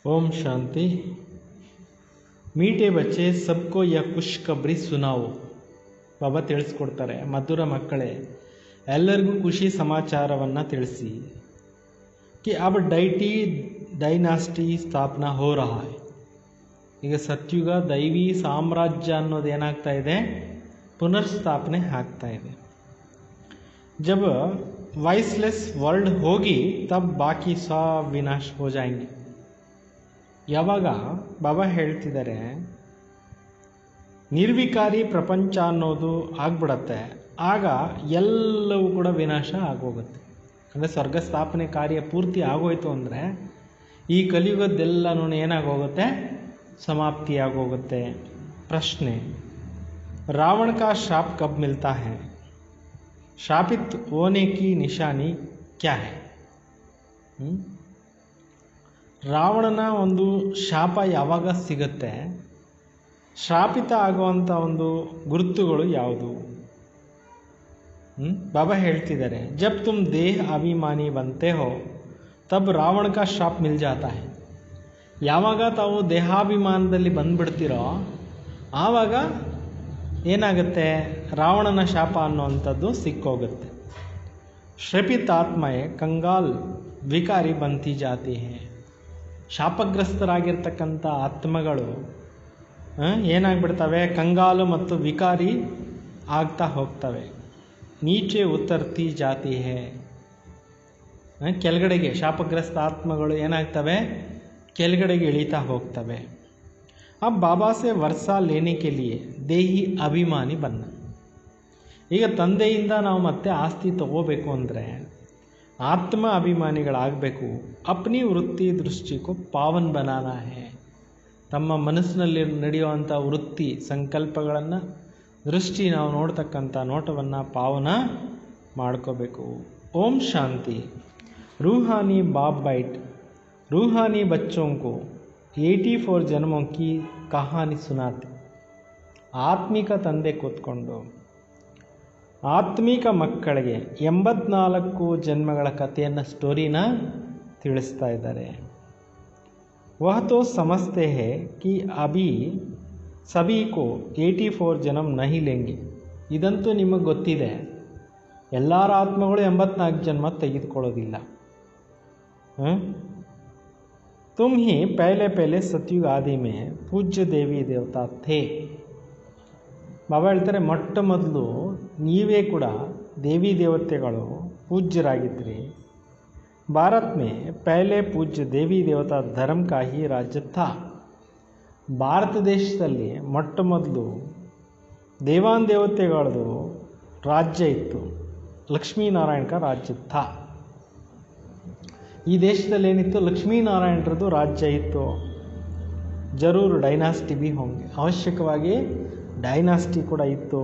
ओम शांति। मीठे बच्चे सबको यह ಖುಷ್ಖಬರಿ ಸುನಾವು. ಬಾಬಾ ತಿಳಿಸ್ಕೊಡ್ತಾರೆ, ಮಧುರ ಮಕ್ಕಳೇ ಎಲ್ಲರಿಗೂ ಖುಷಿ ಸಮಾಚಾರವನ್ನು ತಿಳಿಸಿ. कि अब ಡೈನಾಸ್ಟಿ ಸ್ಥಾಪನಾ ಹೋ ರಹಾ ಹೈ. ಈಗ ಸತ್ಯುಗ ದೈವಿ ಸಾಮ್ರಾಜ್ಯ ಅನ್ನೋದು ಏನಾಗ್ತಾ ಇದೆ, ಪುನರ್ಸ್ಥಾಪನೆ ಆಗ್ತಾ ಇದೆ. जब वॉइसलेस वर्ल्ड होगी तब बाकी सब विनाश हो जाएंगे. ಯಾವಾಗ ಬಾಬಾ ಹೇಳ್ತಿದ್ದಾರೆ ನಿರ್ವಿಕಾರಿ ಪ್ರಪಂಚ ಅನ್ನೋದು ಆಗ್ಬಿಡತ್ತೆ, ಆಗ ಎಲ್ಲವೂ ಕೂಡ ವಿನಾಶ ಆಗೋಗುತ್ತೆ. ಅಂದರೆ ಸ್ವರ್ಗ ಸ್ಥಾಪನೆ ಕಾರ್ಯ ಪೂರ್ತಿ ಆಗೋಯ್ತು ಅಂದರೆ ಈ ಕಲಿಯುಗದ್ದೆಲ್ಲನೂ ಏನಾಗೋಗುತ್ತೆ, ಸಮಾಪ್ತಿ ಆಗೋಗುತ್ತೆ. ಪ್ರಶ್ನೆ, ರಾವಣ ಕಾ ಶಾಪ್ ಕಬ್ ಮಿಲ್ತಾ ಹೈ? ಶಾಪಿತ್ ಹೋನೆ ಕಿ ನಿಶಾನಿ ಕ್ಯಾ ಹೈ? ರಾವಣನ ಒಂದು ಶಾಪ ಯಾವಾಗ ಸಿಗುತ್ತೆ, ಶಾಪಿತ ಆಗುವಂಥ ಒಂದು ಗುರುತುಗಳು ಯಾವುದು? ಬಾಬಾ ಹೇಳ್ತಿದ್ದಾರೆ, ಜಬ್ ತುಮ್ ದೇಹ ಅಭಿಮಾನಿ ಬಂತೆ ಹೋ ತಬ್ ರಾವಣ ಕಾ ಶಾಪ್ ಮಿಲ್ ಜಾತಾ ಹೈ. ಯಾವಾಗ ತಾವು ದೇಹಾಭಿಮಾನದಲ್ಲಿ ಬಂದ್ಬಿಡ್ತೀರೋ ಆವಾಗ ಏನಾಗುತ್ತೆ, ರಾವಣನ ಶಾಪ ಅನ್ನುವಂಥದ್ದು ಸಿಕ್ಕೋಗುತ್ತೆ. ಶ್ರಪಿತ್ ಆತ್ಮಯೇ ಕಂಗಾಲ್ ವಿಕಾರಿ ಬಂತಿ ಜಾತಿ ಹೈ. ಶಾಪಗ್ರಸ್ತರಾಗಿರ್ತಕ್ಕಂಥ ಆತ್ಮಗಳು ಏನಾಗ್ಬಿಡ್ತವೆ, ಕಂಗಾಲು ಮತ್ತು ವಿಕಾರಿ ಆಗ್ತಾ ಹೋಗ್ತವೆ. ನೀಚೆ ಉತ್ತರ್ತಿ ಜಾತಿ ಹೇ. ಕೆಳಗಡೆಗೆ ಶಾಪಗ್ರಸ್ತ ಆತ್ಮಗಳು ಏನಾಗ್ತವೆ, ಕೆಳಗಡೆಗೆ ಇಳಿತಾ ಹೋಗ್ತವೆ. अब बाबा से वर्षा लेने के लिए ದೇಹಿ ಅಭಿಮಾನಿ ಬನ್ನ. ಈಗ ತಂದೆಯಿಂದ ನಾವು ಮತ್ತೆ ಆಸ್ತಿ ತಗೋಬೇಕು ಅಂದರೆ ಆತ್ಮ ಅಭಿಮಾನಿಗಳಾಗಬೇಕು. ಅಪ್ನಿ ವೃತ್ತಿ ದೃಷ್ಟಿಗೂ ಪಾವನ್ ಬನಾನಾ ಹೇ. ತಮ್ಮ ಮನಸ್ಸಿನಲ್ಲಿ ನಡೆಯುವಂಥ ವೃತ್ತಿ ಸಂಕಲ್ಪಗಳನ್ನು, ದೃಷ್ಟಿ, ನಾವು ನೋಡ್ತಕ್ಕಂಥ ನೋಟವನ್ನು ಪಾವನ ಮಾಡ್ಕೋಬೇಕು. ಓಂ ಶಾಂತಿ. ರೂಹಾನಿ ಬಾಬ್ ಬೈಟ್ रूहानी बच्चों को 84 जन्मों की कहानी सुनाते. ಆತ್ಮಿಕ ತಂದೆ ಕೂತ್ಕೊಂಡು ಆತ್ಮಿಕ ಮಕ್ಕಳಿಗೆ 84 ಜನ್ಮಗಳ ಕಥೆಯನ್ನು, ಸ್ಟೋರಿನ ತಿಳಿಸ್ತಾ ಇದ್ದಾರೆ. ವಹ ತೋ ಸಮಜ್ತೆ ಹೇ ಕಿ ಅಭಿ ಸಭಿ ಕೋ 84 ಜನ್ಮ ನಹಿ ಲೆಂಗೆ. ಇದಂತೂ ನಿಮಗೆ ಗೊತ್ತಿದೆ, ಎಲ್ಲರ ಆತ್ಮಗಳು 84 ಜನ್ಮ ತೆಗೆದುಕೊಳ್ಳೋದಿಲ್ಲ. तुम ही पहले पहले सतयुग आदि में पूज्य देवी देवता थे. ಬಾಬಾ ಹೇಳ್ತಾರೆ, ಮೊಟ್ಟ ಮೊದಲು ನೀವೇ ಕೂಡ ದೇವಿ ದೇವತೆಗಳು ಪೂಜ್ಯರಾಗಿದ್ರಿ. ಭಾರತ್ ಮೇ ಪಹಲೆ ಪೂಜ್ಯ ದೇವಿ ದೇವತಾ ಧರ್ಮ ಕಾ ಹಿ ರಾಜ್ಯ ಥಾ. ಭಾರತ ದೇಶದಲ್ಲಿ ಮೊಟ್ಟ ಮೊದಲು ದೇವಾನ್ ದೇವತೆಗಳದು ರಾಜ್ಯ ಇತ್ತು. ಲಕ್ಷ್ಮೀನಾರಾಯಣ ಕಾ ರಾಜ್ಯ ಥಾ. ಈ ದೇಶದಲ್ಲಿ ಏನಿತ್ತು, ಲಕ್ಷ್ಮೀನಾರಾಯಣರದು ರಾಜ್ಯ ಇತ್ತು. ಜರೂರು ಡೈನಾಸ್ಟಿ ಬಿ ಹೋಂಗೆ. ಅವಶ್ಯಕವಾಗಿ ಡೈನಾಸ್ಟಿ ಕೂಡ ಇತ್ತು.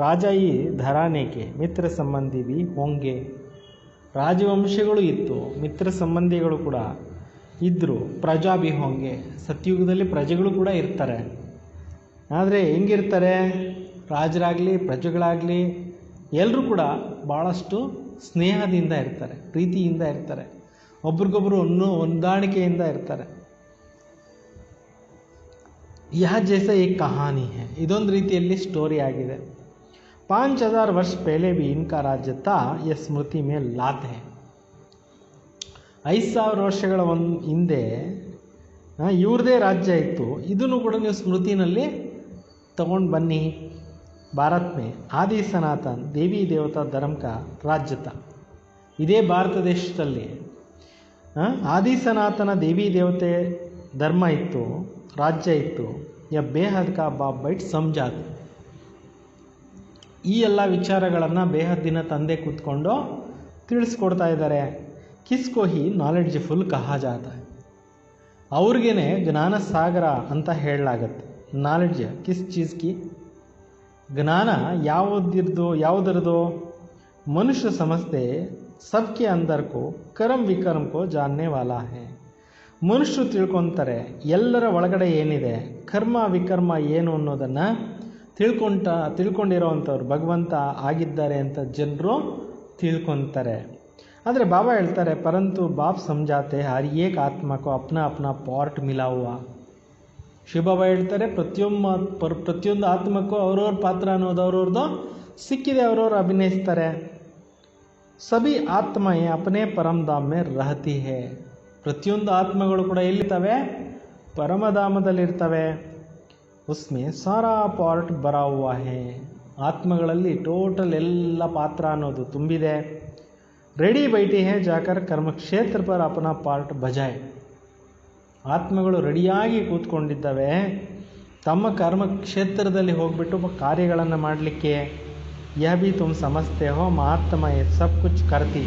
ರಾಜ ಈ ಧರಾನೇಕೆ ಮಿತ್ರ ಸಂಬಂಧಿ ಬಿ ಹೋಂಗೆ. ರಾಜವಂಶಗಳು ಇತ್ತು, ಮಿತ್ರ ಸಂಬಂಧಿಗಳು ಕೂಡ ಇದ್ದರು. ಪ್ರಜಾ ಬಿ ಹೋಂಗೆ. ಸತ್ಯುಗದಲ್ಲಿ ಪ್ರಜೆಗಳು ಕೂಡ ಇರ್ತಾರೆ. ಆದರೆ ಹೆಂಗಿರ್ತಾರೆ, ರಾಜರಾಗಲಿ ಪ್ರಜೆಗಳಾಗಲಿ ಎಲ್ಲರೂ ಕೂಡ ಭಾಳಷ್ಟು ಸ್ನೇಹದಿಂದ ಇರ್ತಾರೆ, ಪ್ರೀತಿಯಿಂದ ಇರ್ತಾರೆ, ಒಬ್ರಿಗೊಬ್ರು ಹೊಂದಾಣಿಕೆಯಿಂದ ಇರ್ತಾರೆ. ಯಹ ಜೈಸ ಏಕ್ ಕಹಾನಿ ಹೈ. ಇದೊಂದು ರೀತಿಯಲ್ಲಿ ಸ್ಟೋರಿ ಆಗಿದೆ. 5000 ವರ್ಷ ಪಹಲೆ ಭಿ ಇನ್ಕಾ ರಾಜ್ಯ ತಾ ಯ ಸ್ಮೃತಿ ಮೇ ಲಾತ್ ಹೈ. 5000 ವರ್ಷಗಳ ಹಿಂದೆ ಇವ್ರದೇ ರಾಜ್ಯ ಇತ್ತು. ಇದನ್ನು ಕೂಡ ನೀವು ಸ್ಮೃತಿನಲ್ಲಿ ತಗೊಂಡು ಬನ್ನಿ. ಭಾರತ್ ಮೇ ಆದಿ ಸನಾತನ್ ದೇವಿ ದೇವತಾ ಧರ್ಮ ಕಾ ರಾಜ್ಯ ತಾ. ಇದೇ ಭಾರತ ದೇಶದಲ್ಲಿ ಆದಿ ಸನಾತನ ದೇವಿ ದೇವತೆ ಧರ್ಮ ಇತ್ತು, ರಾಜ್ಯ ಇತ್ತು. ಯ ಬೇಹದ್ ಕಾ ಬಾಬ್ ಬೈಟ್ ಸಮಜಾತ್. ಈ ಎಲ್ಲ ವಿಚಾರಗಳನ್ನು ಬೇಹದ್ದಿನ ತಂದೆ ಕೂತ್ಕೊಂಡು ತಿಳಿಸ್ಕೊಡ್ತಾ ಇದ್ದಾರೆ. ಕಿಸ್ಕೋ ಹಿ ನಾಲೆಡ್ಜ್ಫುಲ್ ಕಹಾ ಜಾತ. ಅವ್ರಿಗೇನೆ ಜ್ಞಾನ ಸಾಗರ ಅಂತ ಹೇಳಲಾಗತ್ತೆ. ನಾಲೆಡ್ಜ್ ಕಿಸ್ ಚೀಸ್ ಕಿ, ಜ್ಞಾನ ಯಾವುದರದೋ ಮನುಷ್ಯ ಸಮಸ್ತೆ सबके अंदर को कर्म विकर्म को जानने वाला है. ಮನುಷ್ಯರು ತಿಳ್ಕೊತಾರೆ ಎಲ್ಲರ ಒಳಗಡೆ ಏನಿದೆ, ಕರ್ಮ ವಿಕರ್ಮ ಏನು ಅನ್ನೋದನ್ನು ತಿಳ್ಕೊಂಡಿರೋವಂಥವ್ರು ಭಗವಂತ ಆಗಿದ್ದಾರೆ ಅಂತ ಜನರು ತಿಳ್ಕೊತಾರೆ. ಆದರೆ ಬಾಬಾ ಹೇಳ್ತಾರೆ, ಪರಂತು ಬಾಪ್ ಸಮझाते हर एक आत्मा को अपना अपना पार्ट मिला हुआ. ಶಿವಬಾಬಾ ಹೇಳ್ತಾರೆ, ಪ್ರತಿಯೊಂದು ಆತ್ಮಕ್ಕೂ ಅವ್ರವ್ರ ಪಾತ್ರ ಅನ್ನೋದು ಅವ್ರವ್ರದ್ದು ಸಿಕ್ಕಿದೆ, ಅವ್ರವ್ರು ಅಭಿನಯಿಸ್ತಾರೆ. ಸಭಿ ಆತ್ಮಯೇ ಅಪನೇ ಪರಮಧಾಮ ಮೇ ರಹತಿ ಹೇ. ಪ್ರತಿಯೊಂದು ಆತ್ಮಗಳು ಕೂಡ ಎಲ್ಲಿರ್ತವೆ? ಪರಮಧಾಮದಲ್ಲಿರ್ತವೆ. ಉಸ್ಮೆ ಸಾರಾ ಪಾರ್ಟ್ ಬರಾ ಹುವಾ ಹೇ. ಆತ್ಮಗಳಲ್ಲಿ ಟೋಟಲ್ ಎಲ್ಲ ಪಾತ್ರ ಅನ್ನೋದು ತುಂಬಿದೆ. ರೆಡಿ ಬೈಟಿ ಹೇ ಜಾಕರ್ ಕರ್ಮಕ್ಷೇತ್ರ ಪರ ಅಪನಾ ಪಾರ್ಟ್ ಬಜಾಯ್. ಆತ್ಮಗಳು ರೆಡಿಯಾಗಿ ಕೂತ್ಕೊಂಡಿದ್ದಾವೆ ತಮ್ಮ ಕರ್ಮಕ್ಷೇತ್ರದಲ್ಲಿ ಹೋಗ್ಬಿಟ್ಟು ಕಾರ್ಯಗಳನ್ನು ಮಾಡಲಿಕ್ಕೆ. ಯಹ ಭಿ ತುಮ್ ಸಮಜ್ತೆ ಹೋ ಮಹಾತ್ಮ ಸಬ್ ಕುಚ್ ಕರ್ತಿ.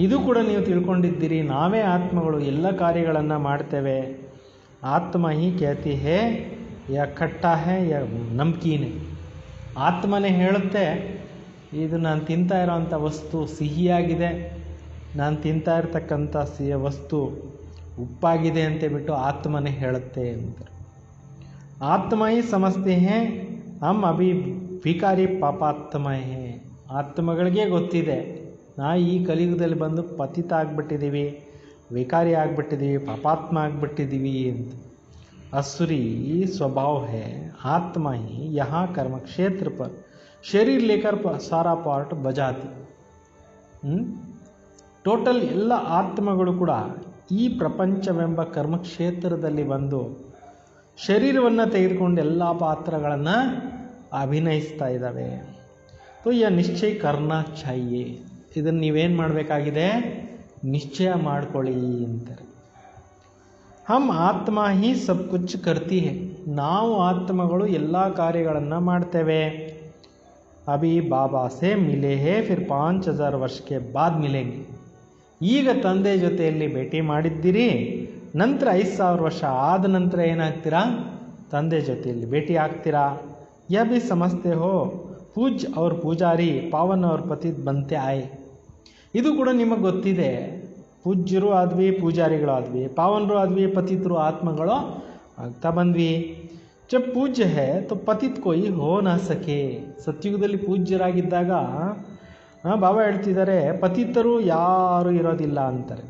ಇದು ಕೂಡ ನೀವು ತಿಳ್ಕೊಂಡಿದ್ದೀರಿ, ನಾವೇ ಆತ್ಮಗಳು ಎಲ್ಲ ಕಾರ್ಯಗಳನ್ನು ಮಾಡ್ತೇವೆ. ಆತ್ಮ ಹಿ ಕೇತಿ ಹೇ ಯಾ ಖಟ್ಟಾ ಹೇ ಯಾ ನಮ್ಕೀನ್. ಆತ್ಮನೇ ಹೇಳುತ್ತೆ, ಇದು ನಾನು ತಿಂತಾ ಇರೋವಂಥ ವಸ್ತು ಸಿಹಿಯಾಗಿದೆ, ನಾನು ತಿಂತಾ ಇರ್ತಕ್ಕಂಥ ವಸ್ತು ಉಪ್ಪಾಗಿದೆ ಅಂತೇಳ್ಬಿಟ್ಟು ಆತ್ಮನೇ ಹೇಳುತ್ತೆ ಅಂತಾರೆ. ಆತ್ಮ ಹಿ ಸಮಜ್ತೆ ಹೇ ಹಮ್ ಅಭಿ ವಿಕಾರಿ ಪಾಪಾತ್ಮ ಹೇ. ಆತ್ಮಗಳಿಗೆ ಗೊತ್ತಿದೆ, ಈ ಕಲಿಯುಗದಲ್ಲಿ ಬಂದು ಪತಿತ ಆಗಿಬಿಟ್ಟಿದ್ದೀವಿ, ವಿಕಾರಿ ಆಗಿಬಿಟ್ಟಿದ್ದೀವಿ, ಪಾಪಾತ್ಮ ಆಗಿಬಿಟ್ಟಿದ್ದೀವಿ ಅಂತ. असुरी स्वभाव है. आत्मा ही यहाँ कर्म क्षेत्र पर शरीर लेकर सारा पार्ट बजाती. ಟೋಟಲ್ ಎಲ್ಲ ಆತ್ಮಗಳು ಕೂಡ ಈ ಪ್ರಪಂಚವೆಂಬ ಕರ್ಮಕ್ಷೇತ್ರದಲ್ಲಿ ಬಂದು ಶರೀರವನ್ನು ತೆಗೆದುಕೊಂಡು ಎಲ್ಲ ಪಾತ್ರಗಳನ್ನು ಅಭಿನಯಿಸ್ತಾ ಇದ್ದಾವೆ. ತೋ ಯಾ ನಿಶ್ಚಯ ಕರ್ನಾ ಚಾಹಿಯೇ. ಇದನ್ನು ನೀವೇನು ಮಾಡಬೇಕಾಗಿದೆ? ನಿಶ್ಚಯ ಮಾಡ್ಕೊಳ್ಳಿ ಅಂತಾರೆ. ಹಮ್ ಆತ್ಮ ಹಿ ಸಬ್ ಕುಚ್ ಕರ್ತಿ ಹೇ. ನಾವು ಆತ್ಮಗಳು ಎಲ್ಲ ಕಾರ್ಯಗಳನ್ನು ಮಾಡ್ತೇವೆ. ಅಭಿ ಬಾಬಾ ಸೇ ಮಿಲೆ ಹೇ ಫಿರ್ 5000 ವರ್ಷಕ್ಕೆ ಬಾದ್ ಮಿಲೆಂಗೆ. ಈಗ ತಂದೆ ಜೊತೆಯಲ್ಲಿ ಭೇಟಿ ಮಾಡಿದ್ದೀರಿ, ನಂತರ 5000 ವರ್ಷ ಆದ ನಂತರ ಏನಾಗ್ತೀರಾ? ತಂದೆ ಜೊತೆಯಲ್ಲಿ ಭೇಟಿ ಆಗ್ತೀರಾ. ಯಹ ಭಿ ಸಮಜ್ತೆ ಹೋ ಪೂಜ್ ಅವ್ರ ಪೂಜಾರಿ ಪಾವನ್ ಅವ್ರ ಪತಿ ಬಂತೆ ಆಯ್. ಇದು ಕೂಡ ನಿಮಗೆ ಗೊತ್ತಿದೆ, ಪೂಜ್ಯರು ಆದ್ವಿ, ಪೂಜಾರಿಗಳು ಆದ್ವಿ, ಪಾವನರು ಆದ್ವಿ, ಪತಿತರು ಆತ್ಮಗಳು ಆಗ್ತಾ ಬಂದ್ವಿ. ಜಬ್ ಪೂಜ್ಯ ಹೇ ತೋ ಪತಿತ್ ಕೋಯಿ ಹೋ ನ ಸಕೆ. ಸತ್ಯುಗದಲ್ಲಿ ಪೂಜ್ಯರಾಗಿದ್ದಾಗ ಬಾಬಾ ಹೇಳ್ತಿದ್ದಾರೆ, ಪತಿತರು ಯಾರೂ ಇರೋದಿಲ್ಲ ಅಂತಾರೆ.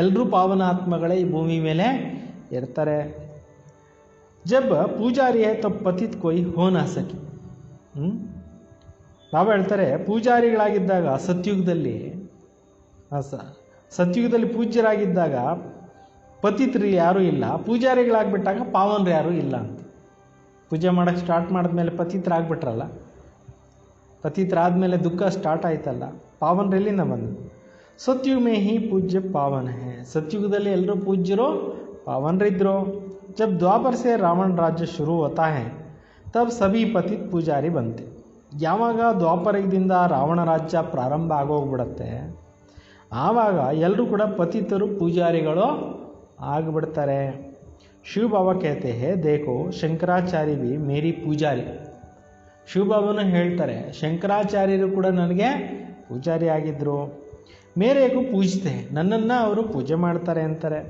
ಎಲ್ಲರೂ ಪಾವನ ಆತ್ಮಗಳೇ ಈ ಭೂಮಿ ಮೇಲೆ ಇರ್ತಾರೆ. ಜಬ್ ಪೂಜಾರಿ ಹೇ ತೋ ಪತಿತ್ ಕೋಯಿ ಹೋ ನ ಸಕೆ. ಬಾಬಾ ಹೇಳ್ತಾರೆ, ಪೂಜಾರಿಗಳಾಗಿದ್ದಾಗ ಸತ್ಯುಗದಲ್ಲಿ ಪೂಜ್ಯರಾಗಿದ್ದಾಗ ಪತಿತರು ಯಾರೂ ಇಲ್ಲ, ಪೂಜಾರಿಗಳಾಗ್ಬಿಟ್ಟಾಗ ಪಾವನರು ಯಾರೂ ಇಲ್ಲ ಅಂತ. ಪೂಜೆ ಮಾಡೋಕ್ಕೆ ಸ್ಟಾರ್ಟ್ ಮಾಡಿದ್ಮೇಲೆ ಪತಿತರಾಗ್ಬಿಟ್ರಲ್ಲ, ಪತಿತರಾದ್ಮೇಲೆ ದುಃಖ ಸ್ಟಾರ್ಟ್ ಆಯ್ತಲ್ಲ, ಪಾವನರು ಎಲ್ಲಿಂದ ಬಂದು? ಸತ್ಯುಗ ಮೇ ಹಿ ಪೂಜ್ಯ ಪಾವನ ಹೇ. ಸತ್ಯುಗದಲ್ಲಿ ಎಲ್ಲರೂ ಪೂಜ್ಯರು ಪಾವನರಿದ್ದರು. ಜಬ್ ದ್ವಾಪರ ಸೇ ರಾವಣ ರಾಜ್ಯ ಶುರು ಹೋತಾ ಹೇ ತಬ್ ಸಭಿ ಪತಿತ್ ಪೂಜಾರಿ ಬಂತೆ. ಯಾವಾಗ ದ್ವಾಪರದಿಂದ ರಾವಣ ರಾಜ್ಯ ಪ್ರಾರಂಭ ಆಗೋಗ್ಬಿಡತ್ತೆ, ಆವಾಗ ಎಲ್ಲರೂ ಕೂಡ ಪತಿತರು ಪೂಜಾರಿಗಳು ಆಗಿಬಿಡ್ತಾರೆ. ಶಿವ ಬಾಬಾ ಕೇತೆ ಹೇ ದೇಖೋ ಶಂಕರಾಚಾರ್ಯ ಭಿ ಮೇರಿ ಪೂಜಾರಿ. ಶಿವ ಬಾಬಾನು ಹೇಳ್ತಾರೆ, ಶಂಕರಾಚಾರ್ಯರು ಕೂಡ ನನಗೆ ಪೂಜಾರಿ ಆಗಿದ್ದರು. ಮೇರೆಗೂ ಪೂಜ್ತೆ, ನನ್ನನ್ನು ಅವರು ಪೂಜೆ ಮಾಡ್ತಾರೆ ಅಂತಾರೆ.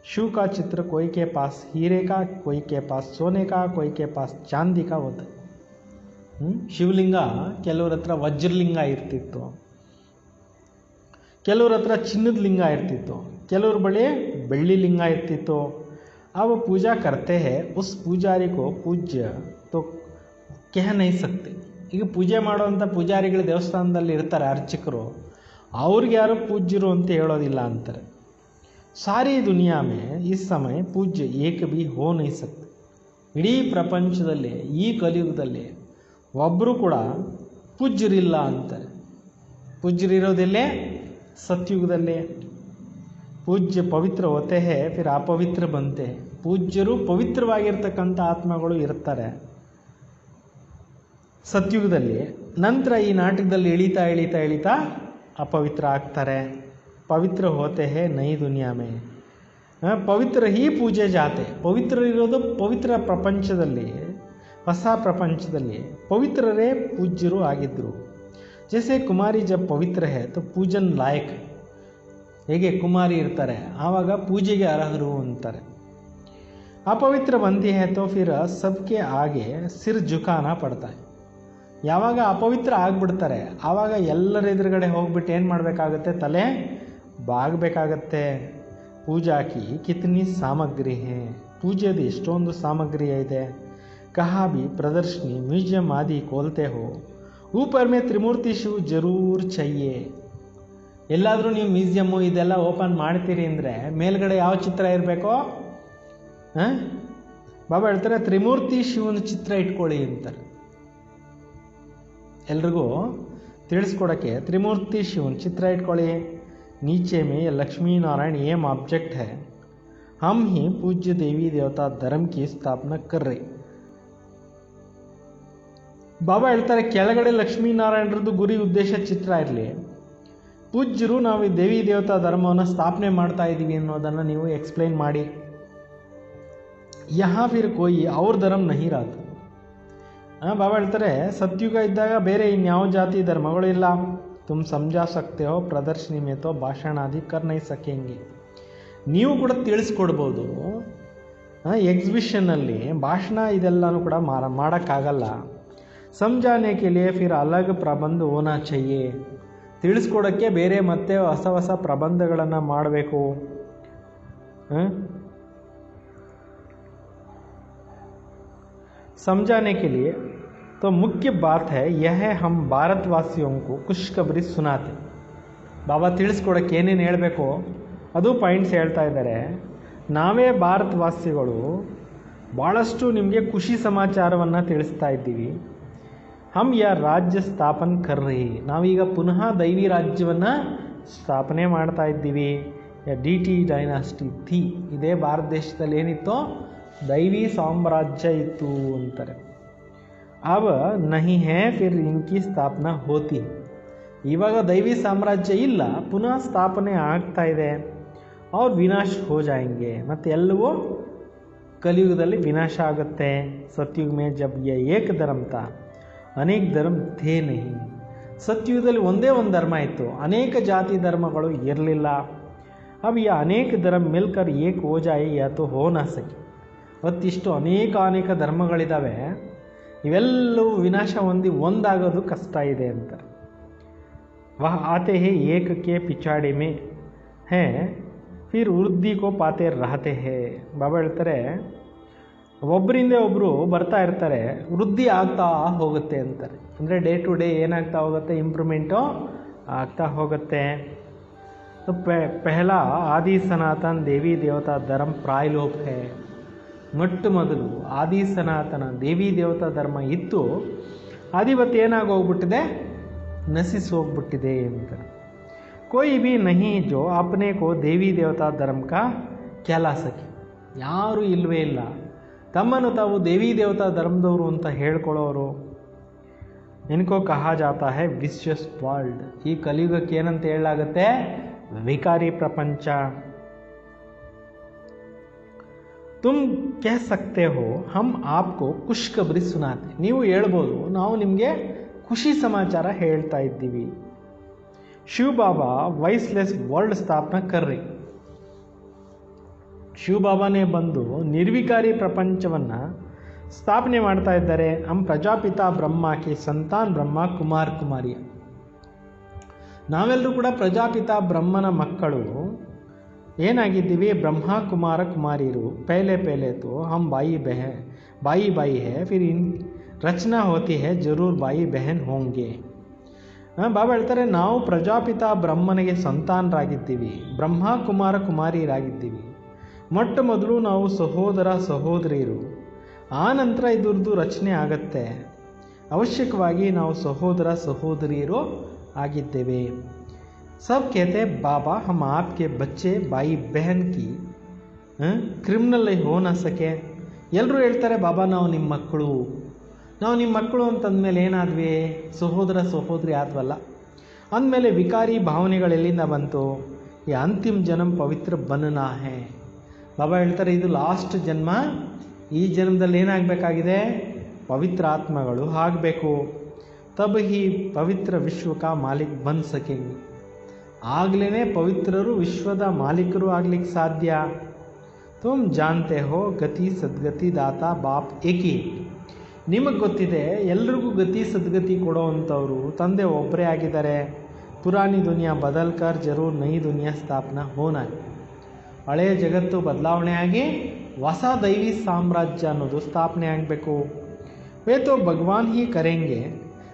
ಶಿವ ಕಾ ಚಿತ್ರ ಕೋಯಿ ಕೆ ಪಾಸ್ ಹೀರೆ ಕಾ, ಕೋಯಿ ಕೆ ಪಾಸ್ ಸೋನೆ ಕಾ, ಕೋಯಿ ಕೆ ಪಾಸ್ ಚಾಂದಿ ಕಾ ಹೋದ. ಶಿವಲಿಂಗ ಕೆಲವ್ರ ಹತ್ರ ವಜ್ರಲಿಂಗ ಇರ್ತಿತ್ತು, ಕೆಲವ್ರ ಹತ್ರ ಚಿನ್ನದ ಲಿಂಗ ಇರ್ತಿತ್ತು, ಕೆಲವ್ರ ಬಳಿ ಬೆಳ್ಳಿ ಲಿಂಗ ಇರ್ತಿತ್ತು. ಅವು ಪೂಜಾ ಕರ್ತೆ ಹೇ ಉಸ್ ಪೂಜಾರಿ ಕೋ ಪೂಜ್ಯ ತೋ ಕಹ ನಹೀ ಸಕ್ತೆ. ಈಗ ಪೂಜೆ ಮಾಡುವಂಥ ಪೂಜಾರಿಗಳು ದೇವಸ್ಥಾನದಲ್ಲಿ ಇರ್ತಾರೆ, ಅರ್ಚಕರು, ಅವ್ರಿಗೆ ಯಾರು ಪೂಜ್ಯರು ಅಂತ ಹೇಳೋದಿಲ್ಲ ಅಂತಾರೆ. ಸಾರಿ ದುನಿಯಾ ಮೇ ಇಸ್ ಸಮಯ ಪೂಜ್ಯ ಏಕ ಭಿ ಹೋ ನಹೀ ಸಕ್ತೆ. ಇಡೀ ಪ್ರಪಂಚದಲ್ಲಿ ಈ ಕಲಿಯುಗದಲ್ಲಿ ಒಬ್ಬರು ಕೂಡ ಪೂಜ್ಯರಿಲ್ಲ ಅಂತಾರೆ. ಪೂಜ್ಯರಿರೋದಿಲ್ಲೇ ಸತ್ಯುಗದಲ್ಲಿ. ಪೂಜ್ಯ ಪವಿತ್ರ ಹೋತೆ ಹೇ ಫಿರ್ ಅಪವಿತ್ರ ಬಂತೆ. ಪೂಜ್ಯರು ಪವಿತ್ರವಾಗಿರ್ತಕ್ಕಂಥ ಆತ್ಮಗಳು ಇರ್ತಾರೆ ಸತ್ಯುಗದಲ್ಲಿ. ನಂತರ ಈ ನಾಟಕದಲ್ಲಿ ಇಳಿತಾ ಇಳಿತಾ ಇಳಿತಾ ಅಪವಿತ್ರ ಆಗ್ತಾರೆ. ಪವಿತ್ರ ಹೋತೆ ಹೇ ನೈ ದುನಿಯಾ ಮೇ. ಪವಿತ್ರ ಹೀ ಪೂಜೆ ಜಾತೆ. ಪವಿತ್ರರಿರೋದು ಪವಿತ್ರ ಪ್ರಪಂಚದಲ್ಲಿ, ಹೊಸ ಪ್ರಪಂಚದಲ್ಲಿ ಪವಿತ್ರರೇ ಪೂಜ್ಯರು ಆಗಿದ್ದರು. ಜೈಸೆ ಕುಮಾರಿ ಜಬ್ ಪವಿತ್ರ ಹೇ ತೋ ಪೂಜನ್ ಲಾಯಕ್. ಹೇಗೆ ಕುಮಾರಿ ಇರ್ತಾರೆ ಆವಾಗ ಪೂಜೆಗೆ ಅರ್ಹರು ಅಂತಾರೆ. ಅಪವಿತ್ರ ಬಂದಿ ಹೇ ತೋ ಫಿರ್ ಸಬ್ಕೆ ಆಗೆ ಸಿರ್ ಜುಕಾನಾ ಪಡ್ತಾ ಹೈ. ಯಾವಾಗ ಅಪವಿತ್ರ ಆಗಿಬಿಡ್ತಾರೆ ಆವಾಗ ಎಲ್ಲರ ಎದುರುಗಡೆ ಹೋಗ್ಬಿಟ್ಟು ಏನು ಮಾಡಬೇಕಾಗತ್ತೆ, ತಲೆ ಬಾಗಬೇಕಾಗತ್ತೆ. ಪೂಜಾ ಕಿ ಕಿತನಿ ಸಾಮಗ್ರಿ ಹೇ, ಪೂಜೆದು ಎಷ್ಟೊಂದು ಸಾಮಗ್ರಿ ಇದೆ. ಕಹಾ ಭಿ ಪ್ರದರ್ಶನಿ ಮ್ಯೂಸಿಯಂ ಆದಿ ಕೋಲ್ತೆ ಹೋ, ಊಪರ್ ಮೇ ತ್ರಿಮೂರ್ತಿ ಶಿವ್ ಜರೂರ್ ಚಹಿಯೆ. ಎಲ್ಲಾದರೂ ನೀವು ಮ್ಯೂಸಿಯಮ್ಮು ಇದೆಲ್ಲ ಓಪನ್ ಮಾಡ್ತೀರಿ ಅಂದರೆ ಮೇಲ್ಗಡೆ ಯಾವ ಚಿತ್ರ ಇರಬೇಕೋ, ಬಾಬಾ ಹೇಳ್ತಾರೆ ತ್ರಿಮೂರ್ತಿ ಶಿವನ ಚಿತ್ರ ಇಟ್ಕೊಳ್ಳಿ ಅಂತಾರೆ. ಎಲ್ರಿಗೂ ತಿಳಿಸ್ಕೊಡೋಕ್ಕೆ त्रिमूर्ति शिवन चित्र इट्ಕೊಳ್ಳಿ. नीचे में लक्ष्मी नारायण एम ऑब्जेक्ट है, हम ही पूज्य देवी देवता धर्म की स्थापना कर रहे. ಬಾಬಾ ಹೇಳ್ತಾರೆ ಕೆಳಗಡೆ ಲಕ್ಷ್ಮೀನಾರಾಯಣರದ್ದು ಗುರಿ ಉದ್ದೇಶ ಚಿತ್ರ ಇರಲಿ, ಪೂಜ್ಯರು ನಾವು ಈ ದೇವಿ ದೇವತಾ ಧರ್ಮವನ್ನು ಸ್ಥಾಪನೆ ಮಾಡ್ತಾ ಇದ್ದೀವಿ ಅನ್ನೋದನ್ನು ನೀವು ಎಕ್ಸ್ಪ್ಲೈನ್ ಮಾಡಿ. ಯಹಾ ಫಿರ್ ಕೋಯಿ ಅವ್ರ ಧರ್ಮ ನಹಿ ರಾತ. ಬಾಬಾ ಹೇಳ್ತಾರೆ ಸತ್ಯುಗ ಇದ್ದಾಗ ಬೇರೆ ಇನ್ಯಾವ ಜಾತಿ ಧರ್ಮಗಳು ಇಲ್ಲ. ತುಮ್ ಸಮಜಾ ಸಕ್ತೆ ಹೋ, ಪ್ರದರ್ಶನಿ ಮೇ ತೋ ಭಾಷಣ ಆದಿ ಕರ್ ನಹಿ ಸಕೆಂಗೆ. ನೀವು ಕೂಡ ತಿಳಿಸ್ಕೊಡ್ಬೋದು, ಎಕ್ಸಿಬಿಷನ್ನಲ್ಲಿ ಭಾಷಣ ಇದೆಲ್ಲನೂ ಕೂಡ ಮಾಡೋಕ್ಕಾಗಲ್ಲ. ಸಮಜಾನೆ ಕೆ ಲಿಯೆ ಫಿರ್ ಅಲಗ್ ಪ್ರಬಂಧ ಹೋನಾ ಚಹಿಯೆ. ತಿಳಿಸ್ಕೊಡೋಕ್ಕೆ ಬೇರೆ ಮತ್ತೆ ಹೊಸ ಹೊಸ ಪ್ರಬಂಧಗಳನ್ನು ಮಾಡಬೇಕು. समझाने के लिए तो मुख्य बात है यह है हम भारतवासियों को खुशखबरी सुनाते. ಬಾಬಾ ತಿಳಿಸ್ಕೊಡೋಕ್ಕೆ ಏನೇನು ಹೇಳಬೇಕು ಅದು ಪಾಯಿಂಟ್ಸ್ ಹೇಳ್ತಾ ಇದ್ದಾರೆ. ನಾವೇ ಭಾರತವಾಸಿಗಳು ಭಾಳಷ್ಟು ನಿಮಗೆ ಖುಷಿ ಸಮಾಚಾರವನ್ನು ತಿಳಿಸ್ತಾ ಇದ್ದೀವಿ. ಹಮ್ ಯಾ ರಾಜ್ಯ ಸ್ಥಾಪನ್ ಕರ್ ರಹಿ, ನಾವೀಗ ಪುನಃ ದೈವಿ ರಾಜ್ಯವನ್ನು ಸ್ಥಾಪನೆ ಮಾಡ್ತಾ ಇದ್ದೀವಿ. DT ಡೈನಾಸ್ಟಿ ಥಿ, ಇದೇ ಭಾರತ ದೇಶದಲ್ಲಿ ಏನಿತ್ತೋ दैवी साम्राज्य इतु अंತಾರೆ. अब नहीं है फिर इनकी स्थापना होती. ಇವಾಗ ದೈವಿ ಸಾಮ್ರಾಜ್ಯ ಇಲ್ಲ, ಪುನಃ ಸ್ಥಾಪನೆ ಆಗ್ತಾ ಇದೆ. और विनाश हो जाएंगे, ಮತ್ತೆ ಎಲ್ಲವೂ ಕಲಿಯುಗದಲ್ಲಿ ವಿನಾಶ ಆಗುತ್ತೆ. सतयुग में जब ये एक धर्म था अनेक धर्म थे नहीं. ಸತ್ಯುಗದಲ್ಲಿ ಒಂದೇ ಒಂದು ಧರ್ಮ ಇತ್ತು, ಅನೇಕ ಜಾತಿ ಧರ್ಮಗಳು ಇರಲಿಲ್ಲ. अब ये अनेक धर्म मिलकर एक हो जाए या तो हो ना सके. ಇವತ್ತಿಷ್ಟು ಅನೇಕ ಧರ್ಮಗಳಿದ್ದಾವೆ, ಇವೆಲ್ಲವೂ ವಿನಾಶ ಹೊಂದಿ ಒಂದಾಗೋದು ಕಷ್ಟ ಇದೆ ಅಂತ. ವಹ ಆತೆ ಹೇ ಏಕಕ್ಕೆ ಪಿಚಾಡಿ ಮೇ ಹೇ ಫಿರ್ ವೃದ್ಧಿ ಕೋ ಪಾತೆ ರಹತೆ ಹೇ. ಬಾಬಾ ಹೇಳ್ತಾರೆ ಒಬ್ಬರಿಂದ ಒಬ್ಬರು ಬರ್ತಾ ಇರ್ತಾರೆ, ವೃದ್ಧಿ ಆಗ್ತಾ ಹೋಗುತ್ತೆ ಅಂತಾರೆ. ಅಂದರೆ ಡೇ ಟು ಡೇ ಏನಾಗ್ತಾ ಹೋಗುತ್ತೆ, ಇಂಪ್ರೂವ್ಮೆಂಟು ಆಗ್ತಾ ಹೋಗುತ್ತೆ. ಪೆಹಲಾ ಆದಿ ಸನಾತನ್ ದೇವಿ ದೇವತಾ ಧರ್ಮ ಪ್ರಾಯಲೋಪ ಹೇ. ಮೊಟ್ಟ ಮೊದಲು ಆದಿ ಸನಾತನ ದೇವಿ ದೇವತಾ ಧರ್ಮ ಇತ್ತು, ಅದಿವತ್ತು ಏನಾಗೋಗ್ಬಿಟ್ಟಿದೆ, ನಶಿಸಿ ಹೋಗ್ಬಿಟ್ಟಿದೆ ಅಂತ. कोई भी नहीं जो अपने को देवी देवता धर्म का कहला सके. ಯಾರೂ ಇಲ್ಲವೇ ಇಲ್ಲ ತಮ್ಮನ್ನು ತಾವು ದೇವಿ ದೇವತಾ ಧರ್ಮದವರು ಅಂತ ಹೇಳ್ಕೊಳ್ಳೋರು. ಇನ್ಕೋ ಕಹಾ ಜಾತಾ ಹೈ ವಿಶ್ವಸ್ ವರ್ಲ್ಡ್. ಈ ಕಲಿಯುಗಕ್ಕೆ ಏನಂತ ಹೇಳಲಾಗುತ್ತೆ, ವಿಕಾರಿ ಪ್ರಪಂಚ. तुम कह सकते हो हम आपको खुशखबरी सुनाते. ನೀವು ಹೇಳ್ಬೋದು ನಾವು ನಿಮಗೆ ಖುಷಿ ಸಮಾಚಾರ ಹೇಳ್ತಾ ಇದ್ದೀವಿ. ಶಿವ ಬಾಬಾ ವಾಯ್ಸ್ಲೆಸ್ ವರ್ಲ್ಡ್ ಸ್ಥಾಪನಾ ಕರ್ರಿ. ಶಿವ ಬಾಬಾನೇ ಬಂದು ನಿರ್ವಿಕಾರಿ ಪ್ರಪಂಚವನ್ನು ಸ್ಥಾಪನೆ ಮಾಡ್ತಾ ಇದ್ದಾರೆ. ಹಮ್ ಪ್ರಜಾಪಿತಾ ಬ್ರಹ್ಮಕ್ಕೆ ಸಂತಾನ್ ಬ್ರಹ್ಮ ಕುಮಾರ್ ಕುಮಾರಿಯ. ನಾವೆಲ್ಲರೂ ಕೂಡ ಪ್ರಜಾಪಿತಾ ಬ್ರಹ್ಮನ ಮಕ್ಕಳು ಏನಾಗಿದ್ದೀವಿ, ಬ್ರಹ್ಮ ಕುಮಾರ ಕುಮಾರಿಯರು. ಪಹಲೆ ಪಹಲೆ ತೋ ಹಮ್ ಬಾಯಿ ಹೇ ಫಿರ್ ಇನ್ ರಚನಾ ಹೋತಿ ಹೇ ಜರೂರ್ ಬಾಯಿ ಬೆಹನ್ ಹೋಂಗೆ. ಬಾಬಾ ಹೇಳ್ತಾರೆ ನಾವು ಪ್ರಜಾಪಿತಾ ಬ್ರಹ್ಮನಿಗೆ ಸಂತಾನರಾಗಿದ್ದೀವಿ, ಬ್ರಹ್ಮ ಕುಮಾರ ಕುಮಾರಿಯರಾಗಿದ್ದೀವಿ. ಮೊಟ್ಟ ಮೊದಲು ನಾವು ಸಹೋದರ ಸಹೋದರಿಯರು, ಆ ನಂತರ ಇದ್ರದ್ದು ರಚನೆ ಆಗತ್ತೆ. ಅವಶ್ಯಕವಾಗಿ ನಾವು ಸಹೋದರ ಸಹೋದರಿಯರು ಆಗಿದ್ದೇವೆ. सब कहते बाबा हम आपके बच्चे भाई बहन की ಕ್ರಿಮಿನಲ್ ಹೋ ನ ಸಕೆ. ಎಲ್ಲರೂ ಹೇಳ್ತಾರೆ ಬಾಬಾ ನಾವು ನಿಮ್ಮ ಮಕ್ಕಳು ಅಂತಂದಮೇಲೆ ಏನಾದ್ವಿ, ಸಹೋದರ ಸಹೋದರಿ ಆದ್ವಲ್ಲ. ಅಂದಮೇಲೆ ವಿಕಾರಿ ಭಾವನೆಗಳೆಲ್ಲಿಂದ ಬಂತು. ಈ ಅಂತಿಮ ಜನ್ಮ ಪವಿತ್ರ ಬನ್ನನಾ ಹೇ. ಬಾಬಾ ಹೇಳ್ತಾರೆ ಇದು ಲಾಸ್ಟ್ ಜನ್ಮ, ಈ ಜನ್ಮದಲ್ಲಿ ಏನಾಗಬೇಕಾಗಿದೆ, ಪವಿತ್ರ ಆತ್ಮಗಳು ಆಗಬೇಕು. ತಬ್ ಹಿ ಪವಿತ್ರ ವಿಶ್ವ ಕಾ ಮಾಲಿಕ್ ಬನ್ ಸಕೆಂಗೆ. ಆಗಲೇ ಪವಿತ್ರರು ವಿಶ್ವದ ಮಾಲೀಕರು ಆಗ್ಲಿಕ್ಕೆ ಸಾಧ್ಯ. ತುಮ್ ಜಾನ್ತೆ ಹೋ ಗತಿ ಸದ್ಗತಿ ದಾತಾ ಬಾಪ್ ಏಕಿ. ನಿಮಗೆ ಗೊತ್ತಿದೆ, ಎಲ್ರಿಗೂ ಗತಿ ಸದ್ಗತಿ ಕೊಡೋವಂಥವ್ರು ತಂದೆ ಒಬ್ಬರೇ ಆಗಿದ್ದಾರೆ. ಪುರಾಣಿ ದುನಿಯಾ ಬದಲ್ಕರ್ ಜರೂರ್ ನೈ ದುನಿಯಾ ಸ್ಥಾಪನಾ ಹೋನಾ. ಹಳೆಯ ಜಗತ್ತು ಬದಲಾವಣೆ ಆಗಿ ಹೊಸ ದೈವಿ ಸಾಮ್ರಾಜ್ಯ ಅನ್ನೋದು ಸ್ಥಾಪನೆ ಆಗಬೇಕು. ವೇ ತೋ ಭಗವಾನ್ ಹಿ ಕರೆಂಗೆ,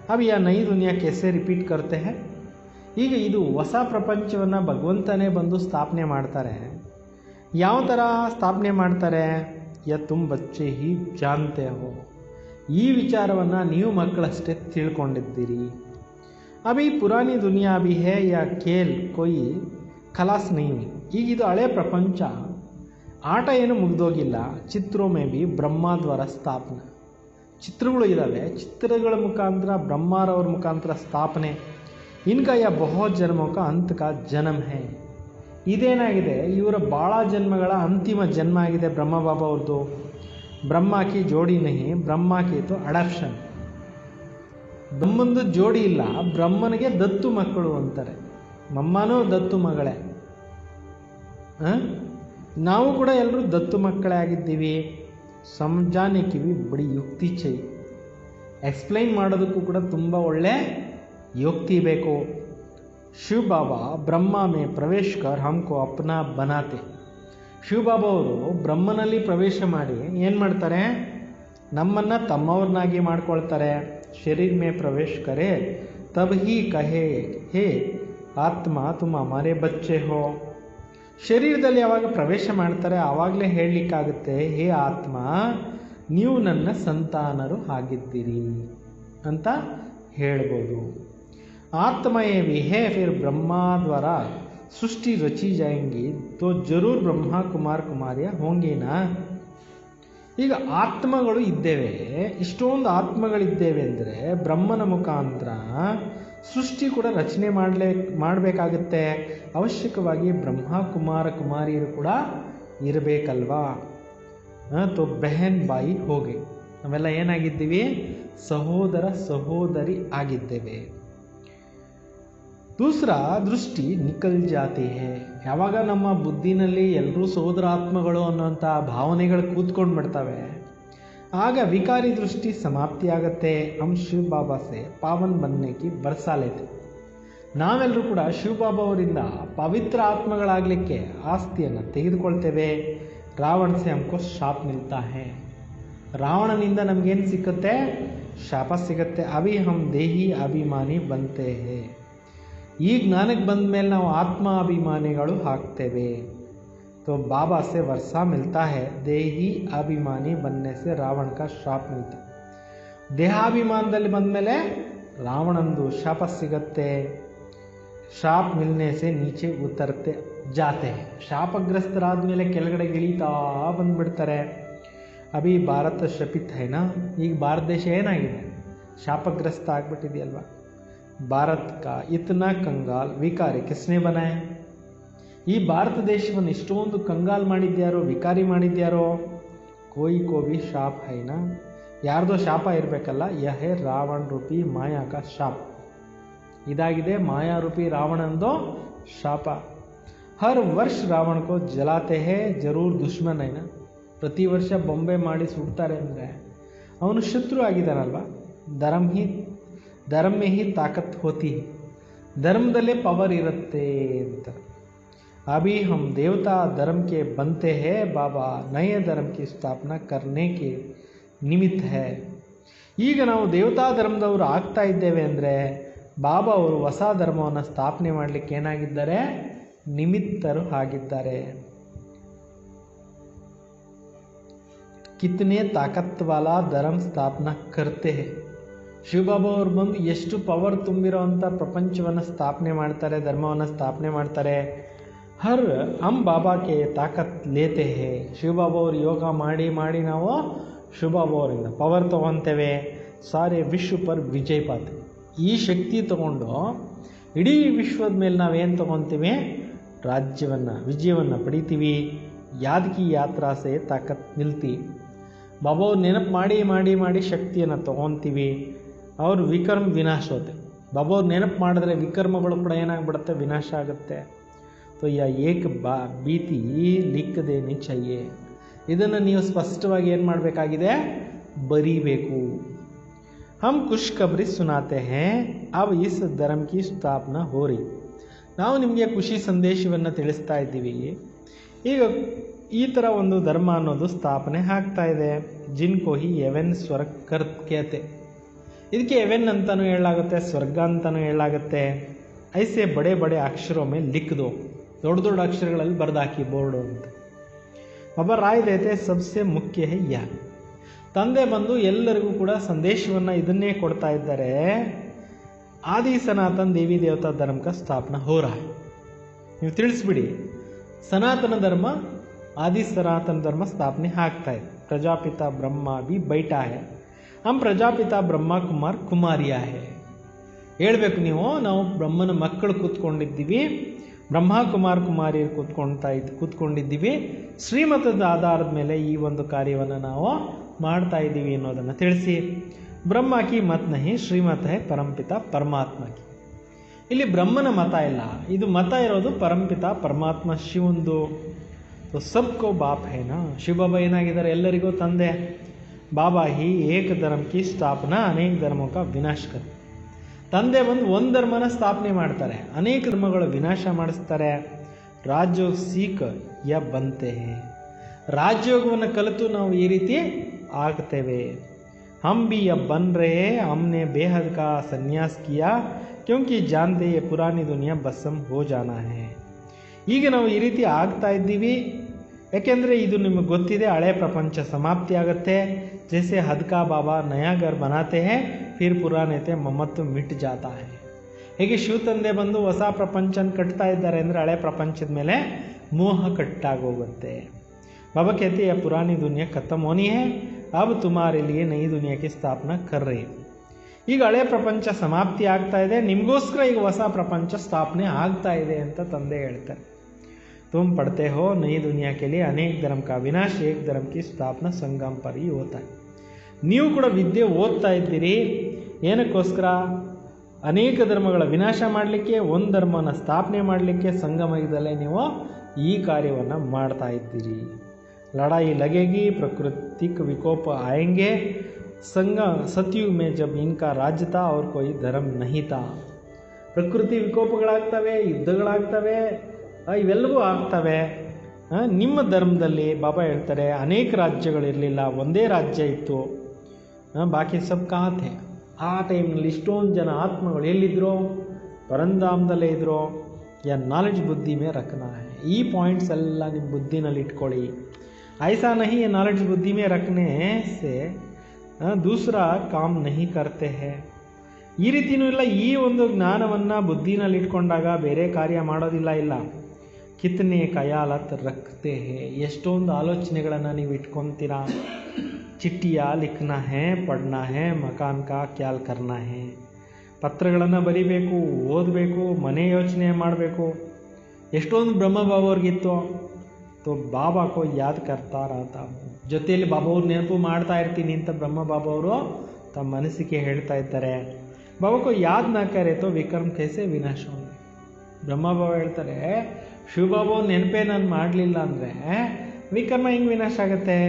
अब यह नई दुनिया कैसे रिपीट करते हैं. ಈಗ ಇದು ಹೊಸ ಪ್ರಪಂಚವನ್ನು ಭಗವಂತನೇ ಬಂದು ಸ್ಥಾಪನೆ ಮಾಡ್ತಾರೆ. ಯಾವ ಥರ ಸ್ಥಾಪನೆ ಮಾಡ್ತಾರೆ? ಯ ತುಮ್ ಬಚ್ಚೆ ಹಿ ಜಾನ್ತೆ ಹೋ. ಈ ವಿಚಾರವನ್ನು ನೀವು ಮಕ್ಕಳಷ್ಟೇ ತಿಳ್ಕೊಂಡಿದ್ದೀರಿ. ಅಭಿ ಪುರಾಣಿ ದುನಿಯಾ ಅಭಿ ಹೇ ಯಾ ಖೇಲ್ ಕೊಯ್ ಖಲಾಸ್ ನೈ. ಈಗ ಇದು ಹಳೆ ಪ್ರಪಂಚ, ಆಟ ಏನು ಮುಗಿದೋಗಿಲ್ಲ. ಚಿತ್ರೋ ಮೇ ಬಿ ಬ್ರಹ್ಮದ್ವಾರ ಸ್ಥಾಪನೆ. ಚಿತ್ರಗಳು ಇದ್ದಾವೆ, ಚಿತ್ರಗಳ ಮುಖಾಂತರ ಬ್ರಹ್ಮರವ್ರ ಮುಖಾಂತರ ಸ್ಥಾಪನೆ. ಇನ್ಕ ಯಾ ಬಹುತ್ ಜನ್ಮೋं का अंत का जन्म है. ಇದೇನಾಗಿದೆ, ಇವರ ಭಾಳ ಜನ್ಮಗಳ ಅಂತಿಮ ಜನ್ಮ ಆಗಿದೆ ಬ್ರಹ್ಮ ಬಾಬಾ ಅವ್ರದ್ದು. ಬ್ರಹ್ಮಕಿ ಜೋಡಿ ನಹಿ, ಬ್ರಹ್ಮಕಿ ತೋ ಅಡಾಪ್ಷನ್. ಬ್ರಹ್ಮಂದು ಜೋಡಿ ಇಲ್ಲ, ಬ್ರಹ್ಮನಿಗೆ ದತ್ತು ಮಕ್ಕಳು ಅಂತಾರೆ. ಮಮ್ಮನೂ ದತ್ತು ಮಗಳೇ. ನಾವು ಕೂಡ ಎಲ್ಲರೂ ದತ್ತು ಮಕ್ಕಳೇ ಆಗಿದ್ದೀವಿ. ಸಮಜಾನೆ ಕಿ ಭಿ ಬಡಿ ಯುಕ್ತಿ ಚೈ. ಎಕ್ಸ್ಪ್ಲೈನ್ ಮಾಡೋದಕ್ಕೂ ಕೂಡ ತುಂಬ ಒಳ್ಳೆ ಯುಕ್ತಿ ಬೇಕು. ಶಿವ ಬಾಬಾ ಬ್ರಹ್ಮ ಮೇ ಪ್ರವೇಶ ಕರ್ ಹಮ್ಕೋ ಅಪ್ನಾ ಬನಾತೆ. ಶಿವ ಬಾಬಾ ಅವರು ಬ್ರಹ್ಮನಲ್ಲಿ ಪ್ರವೇಶ ಮಾಡಿ ಏನು ಮಾಡ್ತಾರೆ? ನಮ್ಮನ್ನು ತಮ್ಮವ್ರನ್ನಾಗಿ ಮಾಡ್ಕೊಳ್ತಾರೆ. ಶರೀರ ಮೇ ಪ್ರವೇಶ ಕರೆ ತಬ್ ಹಿ ಕಹೆ ಹೇ ಆತ್ಮ ತುಮ್ ಹಮಾರೆ ಬಚ್ಚೆ ಹೋ. ಶರೀರದಲ್ಲಿ ಯಾವಾಗ ಪ್ರವೇಶ ಮಾಡ್ತಾರೆ ಆವಾಗಲೇ ಹೇಳಲಿಕ್ಕಾಗುತ್ತೆ, ಹೇ ಆತ್ಮ ನೀವು ನನ್ನ ಸಂತಾನರು ಆಗಿದ್ದೀರಿ ಅಂತ ಹೇಳ್ಬೋದು. ಆತ್ಮ ಏ भी है, फिर ब्रह्मा द्वारा सृष्टि रची जाएंगी तो जरूर ब्रह्मा कुमार कुमारिया होंगे ना. ಈಗ ಆತ್ಮಗಳು ಇದ್ದೇವೆ, ಇಷ್ಟೊಂದು ಆತ್ಮಗಳಿದ್ದೇವೆ ಅಂದರೆ ಬ್ರಹ್ಮನ ಮುಖಾಂತರ ಸೃಷ್ಟಿ ಕೂಡ ರಚನೆ ಮಾಡಬೇಕಾಗುತ್ತೆ. ಅವಶ್ಯಕವಾಗಿ ಬ್ರಹ್ಮ ಕುಮಾರ ಕುಮಾರಿಯರು ಕೂಡ ಇರಬೇಕಲ್ವಾ. ತೋ ಬೆಹನ್ ಬಾಯಿ ಹೋಗಿ ನಾವೆಲ್ಲ ಏನಾಗಿದ್ದೀವಿ? ಸಹೋದರ ಸಹೋದರಿ ಆಗಿದ್ದೇವೆ. ದೂಸರಾ ದೃಷ್ಟಿ ನಿಕಲ್ ಜಾತಿ ಹೇ. ಯಾವಾಗ ನಮ್ಮ ಬುದ್ಧಿನಲ್ಲಿ ಎಲ್ಲರೂ ಸಹೋದರ ಆತ್ಮಗಳು ಅನ್ನೋಂಥ ಭಾವನೆಗಳು ಕೂತ್ಕೊಂಡು ಬಿಡ್ತವೆ, ಆಗ ವಿಕಾರಿ ದೃಷ್ಟಿ ಸಮಾಪ್ತಿಯಾಗತ್ತೆ. ಹಮ್ ಶಿವ ಬಾಬಾ ಸೆ ಪಾವನ್ ಬನ್ನೆ ಕಿ ಬರ್ಸಾ ಲೇತೆ. ನಾವೆಲ್ಲರೂ ಕೂಡ ಶಿವ ಬಾಬಾ ಅವರಿಂದ ಪವಿತ್ರ ಆತ್ಮಗಳಾಗಲಿಕ್ಕೆ ಆಸ್ತಿಯನ್ನು ತೆಗೆದುಕೊಳ್ತೇವೆ. ರಾವಣ ಸೆ ಹಮ್ಕೋ ಶಾಪ್ ಮಿಲ್ತಾ ಹೇ. ರಾವಣನಿಂದ ನಮಗೇನು ಸಿಕ್ಕುತ್ತೆ? ಶಾಪ ಸಿಗುತ್ತೆ. ಅಭಿ ಹಮ್ ದೇಹಿ ಅಭಿಮಾನಿ ಬಂತೆ ಹೇ. ಈ ಜ್ಞಾನಕ್ಕೆ ಬಂದ ಮೇಲೆ ನಾವು ಆತ್ಮ ಅಭಿಮಾನಿಗಳು ಆಗ್ತೇವೆ. तो बाबा से वर्षा मिलता है, देही अभिमानी बनने से रावण का शाप मिलता. ದೇಹಾಭಿಮಾನದಲ್ಲಿ ಬಂದ ಮೇಲೆ ರಾವಣಂದು ಶಾಪ ಸಿಗತ್ತೆ. ಶಾಪ್ ಮಿಲ್ನೆ ಸೆ ನೀಚೆ ಉತ್ತರತೆ ಜಾತೆ. ಶಾಪಗ್ರಸ್ತರಾದ ಮೇಲೆ ಕೆಳಗಡೆ ಇಳಿತಾ ಬಂದ್ಬಿಡ್ತಾರೆ. ಅಭಿ ಭಾರತ ಶಪಿತ್ ಹೈನಾ. ಈಗ ಭಾರತ ದೇಶ ಏನಾಗಿದೆ? ಶಾಪಗ್ರಸ್ತ ಆಗ್ಬಿಟ್ಟಿದೆಯಲ್ವಾ. ಭಾರತ್ ಕಾ ಇತನಾ ಕಂಗಾಲ್ ವಿಕಾರಿ ಕಿಸ್ನೆ ಬನಾಯ. ಈ ಭಾರತ ದೇಶವನ್ನು ಇಷ್ಟೊಂದು ಕಂಗಾಲ್ ಮಾಡಿದ್ಯಾರೋ, ವಿಕಾರಿ ಮಾಡಿದ್ಯಾರೋ? ಕೋಯಿ ಕೋಬಿ ಶಾಪ್ ಹೈನಾ. ಯಾರ್ದೋ ಶಾಪ ಇರಬೇಕಲ್ಲ. ಯಹೇ ರಾವಣ ರೂಪಿ ಮಾಯಾ ಕಾ ಶಾಪ್. ಇದಾಗಿದೆ ಮಾಯಾರೂಪಿ ರಾವಣಂದು ಶಾಪ. ಹರ್ ವರ್ಷ ರಾವಣ ಕೋ ಜಲಾತೆ ಹೇ ಜರೂರ್ ದುಶ್ಮನ್ ಹೈನಾ. ಪ್ರತಿ ವರ್ಷ ಬೊಂಬೆ ಮಾಡಿ ಸುಡ್ತಾರೆ ಅಂದರೆ ಅವನು ಶತ್ರು ಆಗಿದ್ದಾನಲ್ವ. ಧರ್ಮ ಮೇ ಹಿ ತಾಕತ್ ಹೋತಿ. ಧರ್ಮದಲ್ಲೇ ಪವರ್ ಇರುತ್ತೆ ಅಂತ. अभी हम देवता धर्म के बनते हैं, बाबा नए धर्म की स्थापना करने के निमित्त है. ಈಗ ನಾವು ದೇವತಾ ಧರ್ಮದವರು ಆಗ್ತಾ ಇದ್ದೇವೆ ಅಂದರೆ ಬಾಬಾ ಅವರು ಹೊಸ ಧರ್ಮವನ್ನು ಸ್ಥಾಪನೆ ಮಾಡಲಿಕ್ಕೆ ಏನಾಗಿದ್ದಾರೆ? ನಿಮಿತ್ತರು ಆಗಿದ್ದಾರೆ. ಕಿತನೆ ತಾಕತ್ ವಾಲಾ ಧರ್ಮ ಸ್ಥಾಪನಾ ಕರ್ತೆ ಹೇ. ಶಿವಬಾಬಾ ಅವರು ಬಂದು ಎಷ್ಟು ಪವರ್ ತುಂಬಿರೋ ಅಂಥ ಪ್ರಪಂಚವನ್ನು ಸ್ಥಾಪನೆ ಮಾಡ್ತಾರೆ, ಧರ್ಮವನ್ನು ಸ್ಥಾಪನೆ ಮಾಡ್ತಾರೆ. ಹರ್ ಹಮ್ ಬಾಬಾಕ್ಕೆ ತಾಕತ್ ಲೇತೆ ಹೇ. ಶಿವಬಾಬಾ ಅವರು ಯೋಗ ಮಾಡಿ ಮಾಡಿ ನಾವು ಶಿವಬಾಬಾ ಅವರಿಂದ ಪವರ್ ತೊಗೊತೇವೆ. ಸಾರೆ ವಿಶ್ವ ಪರ್ ವಿಜಯ್ ಪಾತೆ. ಈ ಶಕ್ತಿ ತಗೊಂಡು ಇಡೀ ವಿಶ್ವದ ಮೇಲೆ ನಾವೇನು ತೊಗೊತೀವಿ? ವಿಜಯವನ್ನು ಪಡಿತೀವಿ. ಯಾದಕಿ ಯಾತ್ರಾ ಸೇ ತಾಕತ್ ಮಿಲ್ತಿ. ಬಾಬಾ ಅವ್ರು ನೆನಪು ಮಾಡಿ ಮಾಡಿ ಮಾಡಿ ಶಕ್ತಿಯನ್ನು ತೊಗೊತೀವಿ. ಅವ್ರು ವಿಕರ್ಮ ವಿನಾಶ ಹೋತೆ. ಬಾಬಾ ಅವ್ರು ನೆನಪು ಮಾಡಿದ್ರೆ ವಿಕರ್ಮಗಳು ಕೂಡ ಏನಾಗ್ಬಿಡುತ್ತೆ? ವಿನಾಶ ಆಗುತ್ತೆ. तो यह एक बीती लिख देनी चाहिए. ಇದನ್ನು ನೀವು ಸ್ಪಷ್ಟವಾಗಿ ಏನು ಮಾಡಬೇಕಾಗಿದೆ? ಬರೀಬೇಕು. ಹಮ್ ಖುಷ್ಖಬರಿ ಸುನಾತೆ ಹೇ ಅಬ್ ಇಸ್ ಧರ್ಮ ಕಿ ಸ್ಥಾಪನಾ ಹೋ ರही. ನಾವು ನಿಮಗೆ ಖುಷಿ ಸಂದೇಶವನ್ನು ತಿಳಿಸ್ತಾ ಇದ್ದೀವಿ. ಈಗ ಈ ಥರ ಒಂದು ಧರ್ಮ ಅನ್ನೋದು ಸ್ಥಾಪನೆ ಆಗ್ತಾ ಇದೆ. ಜಿನ್ಕೋ ಹಿ ಎವೆನ್ ಸ್ವರ್ಗ ಕರ್ತ್ಯತೆ, ಇದಕ್ಕೆ ಎವೆನ್ ಅಂತಲೂ ಹೇಳಲಾಗುತ್ತೆ, ಸ್ವರ್ಗ ಅಂತಲೂ ಹೇಳಲಾಗುತ್ತೆ. ಐಸೆ ಬಡೆ ಬಡೆ ಅಕ್ಷರೋ ಮೇಲೆ ಲಿಖ್ ದೋ, ದೊಡ್ಡ ದೊಡ್ಡ ಅಕ್ಷರಗಳಲ್ಲಿ ಬರ್ದಾಕಿ ಬೋರ್ಡು ಅಂತ. ಬಾಬಾ ರಾಯ್ ದೇತೆ ಸಬ್ಸೆ ಮುಖ್ಯ ಹೈ ಯಾ. ತಂದೆ ಬಂದು ಎಲ್ಲರಿಗೂ ಕೂಡ ಸಂದೇಶವನ್ನು ಇದನ್ನೇ ಕೊಡ್ತಾ ಇದ್ದಾರೆ. ಆದಿ ಸನಾತನ ದೇವಿ ದೇವತಾ ಧರ್ಮ का ಸ್ಥಾಪನಾ हो रहा है. ನೀವು ತಿಳಿಸ್ಬಿಡಿ, ಸನಾತನ ಧರ್ಮ, ಆದಿ ಸನಾತನ ಧರ್ಮ ಸ್ಥಾಪನೆ ಆಗ್ತಾ ಇದೆ. ಪ್ರಜಾಪಿತ ಬ್ರಹ್ಮ भी बैठा है, हम ಪ್ರಜಾಪಿತ ಬ್ರಹ್ಮ ಕುಮಾರ್ ಕುಮಾರಿಯಾ है. ಹೇಳಬೇಕು ನೀವು, ನಾವು ಬ್ರಹ್ಮನ ಮಕ್ಕಳು ಕೂತ್ಕೊಂಡಿದ್ದೀವಿ, ಬ್ರಹ್ಮ ಕುಮಾರ್ ಕುಮಾರಿಯರು ಕೂತ್ಕೊಂಡಿದ್ದೀವಿ, ಶ್ರೀಮತದ ಆಧಾರದ ಮೇಲೆ ಈ ಒಂದು ಕಾರ್ಯವನ್ನು ನಾವು ಮಾಡ್ತಾ ಇದ್ದೀವಿ ಅನ್ನೋದನ್ನು ತಿಳಿಸಿ. ಬ್ರಹ್ಮ ಕಿ ಮತ್ ನಹಿ ಶ್ರೀಮತ ಹೇ ಪರಂಪಿತ ಪರಮಾತ್ಮ ಕಿ. ಇಲ್ಲಿ ಬ್ರಹ್ಮನ ಮತ ಇಲ್ಲ, ಇದು ಮತ ಇರೋದು ಪರಂಪಿತ ಪರಮಾತ್ಮ ಶಿವಂದು. ಸಬ್ಕೋ ಬಾಪ್ ಹೇನಾ, ಶಿವಬಾಬಾ ಏನಾಗಿದ್ದಾರೆ, ಎಲ್ಲರಿಗೂ ತಂದೆ. ಬಾಬಾ ಹಿ ಏಕ ಧರ್ಮ ಕಿ ಸ್ಥಾಪನಾ ಅನೇಕ ಧರ್ಮೋ ಕಾ ವಿನಾಶ ಕರ್. ತಂದೆ ಬಂದು ಒಂದು ಧರ್ಮನ ಸ್ಥಾಪನೆ ಮಾಡ್ತಾರೆ, ಅನೇಕ ಧರ್ಮಗಳ ವಿನಾಶ ಮಾಡಿಸ್ತಾರೆ. ರಾಜಯೋಗ ಸೀಖ ಯ ಬಂತೆ, ರಾಜಯೋಗವನ್ನು ಕಲಿತು ನಾವು ಈ ರೀತಿ ಆಗ್ತೇವೆ. हम भी अब बन रहे, हमने बेहद का संन्यास किया क्योंकि जानते ये पुरानी दुनिया भस्म हो जाना है. ಈಗ ನಾವು ಈ ರೀತಿ ಆಗ್ತಾ ಇದ್ದೀವಿ, ಯಾಕೆಂದರೆ ಇದು ನಿಮಗೆ ಗೊತ್ತಿದೆ, ಹಳೆ ಪ್ರಪಂಚ ಸಮಾಪ್ತಿ ಆಗುತ್ತೆ. ಜೈಸೆ ಹದ್ಕಾ ಬಾಬಾ ನಯಾ ಘರ್ ಬನಾತೆ ಹೇ ಫಿರ್ ಪುರಾನೇತೆ ಮಮತ್ವ ಮಿಟ್ ಜಾತಾ ಹೇ. ಹೇಗೆ ಶಿವ ತಂದೆ ಬಂದು ಹೊಸ ಪ್ರಪಂಚನ ಕಟ್ತಾ ಇದ್ದಾರೆ ಅಂದರೆ ಹಳೆ ಪ್ರಪಂಚದ ಮೇಲೆ ಮೋಹ ಕಟ್ಟಾಗೋಗುತ್ತೆ. ಬಾಬಾ कहते हैं पुरानी दुनिया खत्म होनी है, अब तुम्हारे लिए नई दुनिया की स्थापना कर रही. ಈಗ ಹಳೆ ಪ್ರಪಂಚ ಸಮಾಪ್ತಿ ಆಗ್ತಾ ಇದೆ, ನಿಮಗೋಸ್ಕರ ಈಗ ಹೊಸ ಪ್ರಪಂಚ ಸ್ಥಾಪನೆ ಆಗ್ತಾ ಇದೆ ಅಂತ ತಂದೆ ಹೇಳ್ತಾರೆ. तुम पढ़ते हो नई दुनिया के लिए अनेक धर्म का विनाश एक धर्म की स्थापना संगम पर ही होता है. ನೀವು ಕೂಡ ವಿದ್ಯೆ ಓದ್ತಾ ಇದ್ದೀರಿ, ಏನಕ್ಕೋಸ್ಕರ? ಅನೇಕ ಧರ್ಮಗಳ ವಿನಾಶ ಮಾಡಲಿಕ್ಕೆ, ಒಂದು ಧರ್ಮನ ಸ್ಥಾಪನೆ ಮಾಡಲಿಕ್ಕೆ ಸಂಗಮದಲ್ಲೇ ನೀವು ಈ ಕಾರ್ಯವನ್ನು ಮಾಡ್ತಾ ಇದ್ದೀರಿ. लड़ाई लगेगी, प्राकृतिक विकोप आएंगे. संग सतयुग में जब इनका राज्य था और कोई धर्म नहीं था. ಪ್ರಕೃತಿ ವಿಕೋಪಗಳಾಗ್ತವೆ, ಯುದ್ಧಗಳಾಗ್ತವೆ, ಇವೆಲ್ಲವೂ ಆಗ್ತವೆ. ನಿಮ್ಮ ಧರ್ಮದಲ್ಲಿ ಬಾಬಾ ಹೇಳ್ತಾರೆ ಅನೇಕ ರಾಜ್ಯಗಳಿರಲಿಲ್ಲ, ಒಂದೇ ರಾಜ್ಯ ಇತ್ತು. ಬಾಕಿ ಸಬ್ ಕಾತೆ. ಆ ಟೈಮ್ನಲ್ಲಿ ಇಷ್ಟೊಂದು ಜನ ಆತ್ಮಗಳು ಎಲ್ಲಿದ್ದರು? ಪರಂಧಾಮದಲ್ಲೇ ಇದ್ದರು. ಯಾ ನಾಲೆಡ್ಜ್ ಬುದ್ಧಿ ಮೇ ರಖನಾ ಹೈ. ಈ ಪಾಯಿಂಟ್ಸ್ ಎಲ್ಲ ನಿಮ್ಮ ಬುದ್ಧಿನಲ್ಲಿ ಇಟ್ಕೊಳ್ಳಿ. ऐसा नहीं, ये नॉलेज बुद्धि में रखने से दूसरा काम नहीं करते हैं. ಈ ರೀತಿಯೂ ಇಲ್ಲ, ಈ ಒಂದು ಜ್ಞಾನವನ್ನು ಬುದ್ಧಿನಲ್ಲಿ ಇಟ್ಕೊಂಡಾಗ ಬೇರೆ ಕಾರ್ಯ ಮಾಡೋದಿಲ್ಲ. ಇಲ್ಲ, ಕಿತ್ನೆ ಖಯಾಲತ್ ರಖ್ತೆ ಹೇ, ಎಷ್ಟೊಂದು ಆಲೋಚನೆಗಳನ್ನು ನೀವು ಇಟ್ಕೊತೀರಾ. ಚಿಟ್ಟಿಯಾ ಲಿಖನಾ ಹೇ, ಪಡ್ನಾ ಹೇ, ಮಕಾನ್ ಕಾ ಕ್ಯಾಲ್ ಕರ್ನಾ ಹೇ. ಪತ್ರಗಳನ್ನು ಬರಿಬೇಕು, ಓದಬೇಕು, ಮನೆ ಯೋಚನೆ ಮಾಡಬೇಕು. ಎಷ್ಟೊಂದು ಬ್ರಹ್ಮಬಾಬವ್ರಿಗಿತ್ತು. तो बाबा को याद करता रहता हूँ. ಜೊತೆಯಲ್ಲಿ ಬಾಬಾ ಅವ್ರು ನೆನಪು ಮಾಡ್ತಾ ಇರ್ತೀನಿ ಅಂತ ಬ್ರಹ್ಮ ಬಾಬಾ ಅವರು ತಮ್ಮ ಮನಸ್ಸಿಗೆ ಹೇಳ್ತಾ ಇದ್ದಾರೆ. ಬಾಬಾ ಕೋ ಯಾದ್ ನಾ ಕರೆ ತೋ ವಿಕ್ರಮ್ ಕೈಸೆ ವಿನಾಶ ಹೋಗಿ. ಬ್ರಹ್ಮ ಬಾಬಾ ಹೇಳ್ತಾರೆ, ಶಿವಬಾಬಾ ಅವ್ರು ನೆನಪೇ ನಾನು ಮಾಡಲಿಲ್ಲ ಅಂದರೆ ವಿಕ್ರಮ ಹೆಂಗೆ ವಿನಾಶ ಆಗುತ್ತೆ?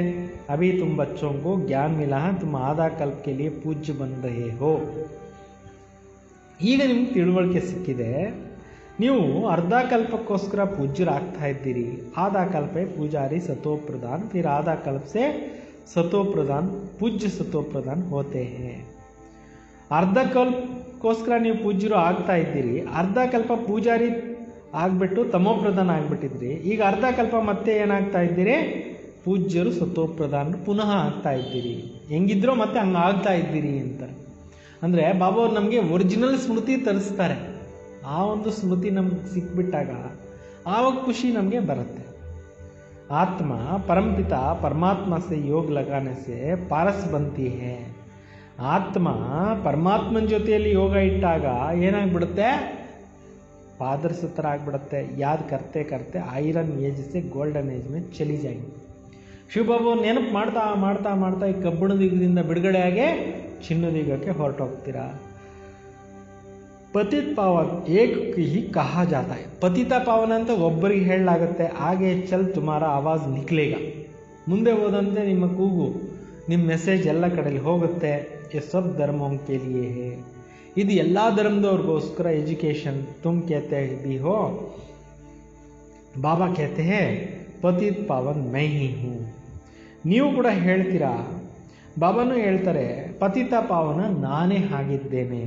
ಅಭಿ ತುಮ್ ಬಚ್ಚೋं को ज्ञान मिला, तुम आधा कल्प के लिए पूज्य बन रहे हो. ಈಗ ನಿಮ್ಗೆ ತಿಳುವಳಿಕೆ ಸಿಕ್ಕಿದೆ, ನೀವು ಅರ್ಧ ಕಲ್ಪಕ್ಕೋಸ್ಕರ ಪೂಜ್ಯರಾಗ್ತಾ ಇದ್ದೀರಿ. ಆಧಾ ಕಲ್ಪ ಪೂಜಾರಿ ಸತೋ ಪ್ರಧಾನ್, ಫಿರ್ ಆಧಾ ಕಲ್ಪ ಸೆ ಸತೋ ಪ್ರಧಾನ್ ಪೂಜ್ಯ ಸತೋ ಪ್ರಧಾನ್ ಹೋತೆ ಹೇ. ಅರ್ಧ ಕಲ್ಪಕ್ಕೋಸ್ಕರ ನೀವು ಪೂಜ್ಯರು ಆಗ್ತಾ ಇದ್ದೀರಿ, ಅರ್ಧ ಕಲ್ಪ ಪೂಜಾರಿ ಆಗಿಬಿಟ್ಟು ತಮೋಪ್ರಧಾನ ಆಗಿಬಿಟ್ಟಿದ್ರಿ. ಈಗ ಅರ್ಧ ಕಲ್ಪ ಮತ್ತೆ ಏನಾಗ್ತಾ ಇದ್ದೀರಿ? ಪೂಜ್ಯರು ಸತೋಪ್ರಧಾನರು ಪುನಃ ಆಗ್ತಾ ಇದ್ದೀರಿ. ಹೆಂಗಿದ್ರೋ ಮತ್ತೆ ಹಂಗೆ ಆಗ್ತಾ ಇದ್ದೀರಿ ಅಂತ. ಅಂದರೆ ಬಾಬಾ ಅವ್ರು ನಮಗೆ ಒರಿಜಿನಲ್ ಸ್ಮೃತಿ ತರಿಸ್ತಾರೆ. ಆ ಒಂದು ಸ್ಮೃತಿ ನಮ್ಗೆ ಸಿಕ್ಬಿಟ್ಟಾಗ ಆವಾಗ ಖುಷಿ ನಮಗೆ ಬರುತ್ತೆ. ಆತ್ಮ ಪರಂಪಿತ ಪರಮಾತ್ಮ ಸೆ ಯೋಗ ಲಗಾನೆ ಸೆ ಪಾರಸ್ ಬಂತಿ ಹೇ. ಆತ್ಮ ಪರಮಾತ್ಮನ ಜೊತೆಯಲ್ಲಿ ಯೋಗ ಇಟ್ಟಾಗ ಏನಾಗ್ಬಿಡುತ್ತೆ? ಪಾದರಸ ಥರ ಆಗಿಬಿಡುತ್ತೆ. ಯಾದ್ ಕರ್ತೆ ಕರ್ತೆ ಐರನ್ ಏಜ್ ಸೆ ಗೋಲ್ಡನ್ ಏಜ್ ಮೇ ಚಲಿ ಜಾಯಿ. ಶಿವಬಾಬು ನೆನಪು ಮಾಡ್ತಾ ಮಾಡ್ತಾ ಮಾಡ್ತಾ ಈ ಕಬ್ಬಿಣದ ಯುಗದಿಂದ ಬಿಡುಗಡೆಯಾಗಿ ಚಿನ್ನದ ಯುಗಕ್ಕೆ ಹೊರಟೋಗ್ತೀರಾ. ಪತಿತ ಪಾವನ್ ಏಕ್ ಹಿ ಕಹಾ ಜಾತಾ ಹೈ. ಪತಿತ ಪಾವನ ಅಂತ ಒಬ್ಬರಿಗೆ ಹೇಳಲಾಗುತ್ತೆ. ಹಾಗೆ ಚಲ್ ತುಮಾರ ಆವಾಜ್ ನಿಕ್ಲೇಗ. ಮುಂದೆ ಹೋದಂತೆ ನಿಮ್ಮ ಕೂಗು ನಿಮ್ಮ ಮೆಸೇಜ್ ಎಲ್ಲ ಕಡೆಯಲ್ಲಿ ಹೋಗುತ್ತೆ. ये सब धर्मों के लिए है. ಇದು ಎಲ್ಲ ಧರ್ಮದವ್ರಿಗೋಸ್ಕರ ಎಜುಕೇಶನ್. ತುಮ್ कहते भी हो, ಬಾಬಾ कहते हैं ಪತಿತ್ ಪಾವನ್ ಮೈ ಹಿ ಹೂँ. ನೀವು ಕೂಡ ಹೇಳ್ತೀರಾ, ಬಾಬಾನೂ ಹೇಳ್ತಾರೆ ಪತಿತ ಪಾವನ ನಾನೇ ಆಗಿದ್ದೇನೆ.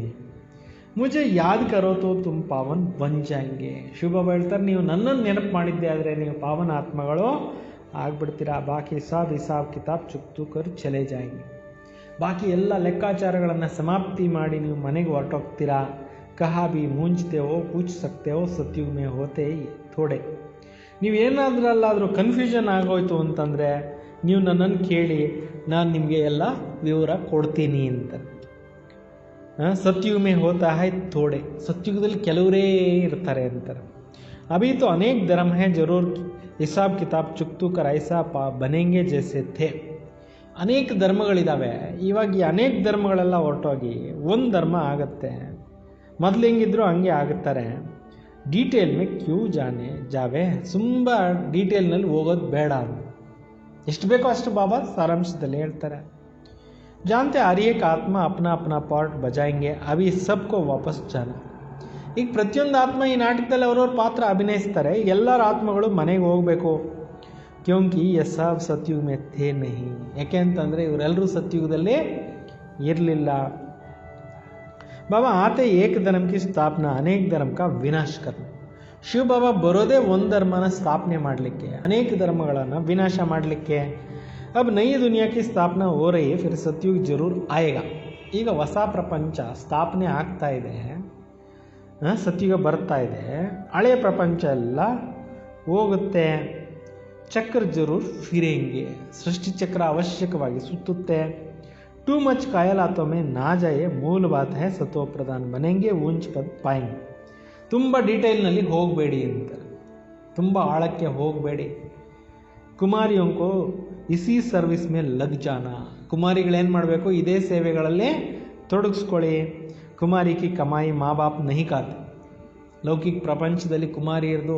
ಮುಜೆ ಯಾದ್ ಕರೋ ತೋ ತುಮ್ ಪಾವನ್ ಬನ್ ಜಾಯಂಗೆ. ಶಿವಬಾಬಾ ಹೇಳ್ತಾರೆ, ನೀವು ನನ್ನನ್ನು ನೆನಪು ಮಾಡಿದ್ದೆ ಆದರೆ ನೀವು ಪಾವನ ಆತ್ಮಗಳು ಆಗ್ಬಿಡ್ತೀರಾ. ಬಾಕಿ ಸಬ್ ಹಿಸಾಬ್ ಕಿತಾಬ್ ಚುಕ್ತು ಕರ್ ಚಲೆ ಜಾಯಂಗೆ. ಬಾಕಿ ಎಲ್ಲ ಲೆಕ್ಕಾಚಾರಗಳನ್ನು ಸಮಾಪ್ತಿ ಮಾಡಿ ನೀವು ಮನೆಗೆ ಹೊರಟೋಗ್ತೀರಾ. ಕಹಾ ಭಿ ಮೂಂಜ್ತೆ ಹೋ ಪೂಛ್ ಸಕ್ತೆ ಹೋ ಸತ್ಯುಗ್ ಮೇ ಹೋತೆ ಥೋಡೆ. ನೀವೇನಾದ್ರಲ್ಲಾದರೂ ಕನ್ಫ್ಯೂಷನ್ ಆಗೋಯ್ತು ಅಂತಂದರೆ ನೀವು ನನ್ನನ್ನು ಕೇಳಿ, ನಾನು ನಿಮಗೆ ಎಲ್ಲ ವಿವರ ಕೊಡ್ತೀನಿ ಅಂತ. ಸತ್ಯುಗ್ ಮೇ ಹೋತಾ ಹೈ ಥೋಡೆ. ಸತ್ಯುಗದಲ್ಲಿ ಕೆಲವರೇ ಇರ್ತಾರೆ ಅಂತಾರೆ. ಅಭಿ ತೋ ಅನೇಕ ಧರ್ಮ ಹೈ, ಜರೂರ್ ಹಿಸಾಬ್ ಕಿತಾಬ್ ಚುಕ್ತು ಕರ್ ಐಸಾ ಬನೆಂಗೆ ಜೈಸೆ ಥೇ. ಅನೇಕ ಧರ್ಮಗಳಿದ್ದಾವೆ. ಇವಾಗ ಈ ಅನೇಕ ಧರ್ಮಗಳೆಲ್ಲ ಹೊರಟೋಗಿ ಒಂದು ಧರ್ಮ ಆಗುತ್ತೆ. ಮೊದಲು ಹೆಂಗಿದ್ರು ಹಂಗೆ ಆಗುತ್ತಾರೆ. ಡೀಟೇಲ್ ಮೇ ಕ್ಯೂ ಜಾವೆ. ತುಂಬ ಡೀಟೇಲ್ನಲ್ಲಿ ಹೋಗೋದು ಬೇಡ ಅಂತ. ಎಷ್ಟು ಬೇಕೋ ಅಷ್ಟು ಬಾಬಾ ಸಾರಾಂಶದಲ್ಲಿ ಹೇಳ್ತಾರೆ. जानते हर एक आत्मा अपना अपना पार्ट बजाएंगे, अभी सबको वापस जाना. ಈಗ ಪ್ರತಿಯೊಂದು ಆತ್ಮ ಈ ನಾಟಕದಲ್ಲಿ ಅವ್ರವ್ರ ಪಾತ್ರ ಅಭಿನಯಿಸ್ತಾರೆ. ಈಗ ಎಲ್ಲರ ಆತ್ಮಗಳು ಮನೆಗೆ ಹೋಗಬೇಕು. ಕ್ಯೋಂಕಿ ಯಸಾಬ್ ಸತ್ಯುಗ್ ಮೇ ಥೇ ನಹಿ. ಯಾಕೆ ಅಂತಂದರೆ ಇವರೆಲ್ಲರೂ ಸತ್ಯುಗದಲ್ಲಿ ಇರಲಿಲ್ಲ. ಬಾಬಾ ಆತೆ ಏಕ ಧರ್ಮ ಕಿ ಸ್ಥಾಪನಾ ಅನೇಕ ಧರ್ಮ ಕಾ ವಿನಾಶ ಕರ್ನ. ಶಿವ ಬಾಬಾ ಬರೋದೇ ಒಂದು ಧರ್ಮನ ಸ್ಥಾಪನೆ ಮಾಡಲಿಕ್ಕೆ, ಅನೇಕ ಧರ್ಮಗಳನ್ನು ವಿನಾಶ ಮಾಡಲಿಕ್ಕೆ. अब नई दुनिया की स्थापना हो रही है, फिर सतयुग जरूर आएगा. ಈಗ ಹೊಸ ಪ್ರಪಂಚ ಸ್ಥಾಪನೆ ಆಗ್ತಾ ಇದೆ, ಸತ್ಯುಗ ಬರ್ತಾ ಇದೆ. ಹಳೆಯ ಪ್ರಪಂಚ ಎಲ್ಲ ಹೋಗುತ್ತೆ. ಚಕ್ರ ಜರೂರ್ ಫಿರೆಂಗೆ. ಸೃಷ್ಟಿ ಚಕ್ರ ಅವಶ್ಯಕವಾಗಿ ಸುತ್ತುತ್ತೆ. ಟೂ ಮಚ್ ಕಾಯಲಾತೋ ಮೇ ನಾ ಜಾಯೆ, ಮೂಲ ಬಾತ್ ಹೈ ಸತೋ ಪ್ರಧಾನ್ ಬನೆಂಗೆ ಊಂಚ್ ಪದ್ ಪಾಯಂಗೆ. ತುಂಬ ಡೀಟೇಲ್ನಲ್ಲಿ ಹೋಗಬೇಡಿ ಅಂತ, ತುಂಬ ಆಳಕ್ಕೆ ಹೋಗಬೇಡಿ. ಕುಮಾರಿಯಂಕೋ ಇಸಿ ಸರ್ವಿಸ್ ಮೇಲೆ ಲಗ್ ಜಾನ. ಕುಮಾರಿಗಳೇನು ಮಾಡಬೇಕು, ಇದೇ ಸೇವೆಗಳಲ್ಲೇ ತೊಡಗಿಸ್ಕೊಳ್ಳಿ. ಕುಮಾರಿ ಕಿ ಕಮಾಯಿ ಮಾ ಬಾಪ್ ನಹಿ ಖಾತೆ. ಲೌಕಿಕ ಪ್ರಪಂಚದಲ್ಲಿ ಕುಮಾರಿಯರದು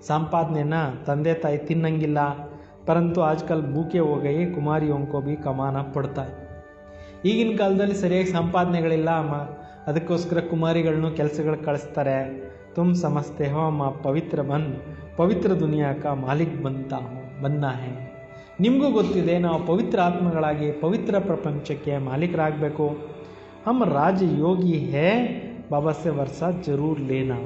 ಸಂಪಾದನೆಯನ್ನು ತಂದೆ ತಾಯಿ ತಿನ್ನಂಗಿಲ್ಲ. ಪರಂತು ಆಜ್ಕಲ್ ಭೂಕೆ ಹೋಗೈ ಕುಮಾರಿಯಂಕೋ ಬಿ ಕಮಾನ ಪಡ್ತಾರೆ. ಈಗಿನ ಕಾಲದಲ್ಲಿ ಸರಿಯಾಗಿ ಸಂಪಾದನೆಗಳಿಲ್ಲ, ಅದಕ್ಕೋಸ್ಕರ ಕುಮಾರಿಗಳನ್ನು ಕೆಲಸಗಳಿಗೆ ಕಳಿಸ್ತಾರೆ. ತುಮ್ ಸಮಸ್ತೆ ಹೋ ಮಾ ಪವಿತ್ರ ಪವಿತ್ರ ದುನಿಯಾ ಕಾ ಮಾಲಿಕ್ ಬನ್ನ ಹೈ. ನಿಮಗೂ ಗೊತ್ತಿದೆ ನಾವು ಪವಿತ್ರ ಆತ್ಮಗಳಾಗಿ ಪವಿತ್ರ ಪ್ರಪಂಚಕ್ಕೆ ಮಾಲೀಕರಾಗಬೇಕು. ಹಮ್ ರಾಜ ಯೋಗಿ ಹೇ, ಬಾಬಾ ಸೆ ವರ್ಷ ಜರೂರ್ ಲೇನಾ.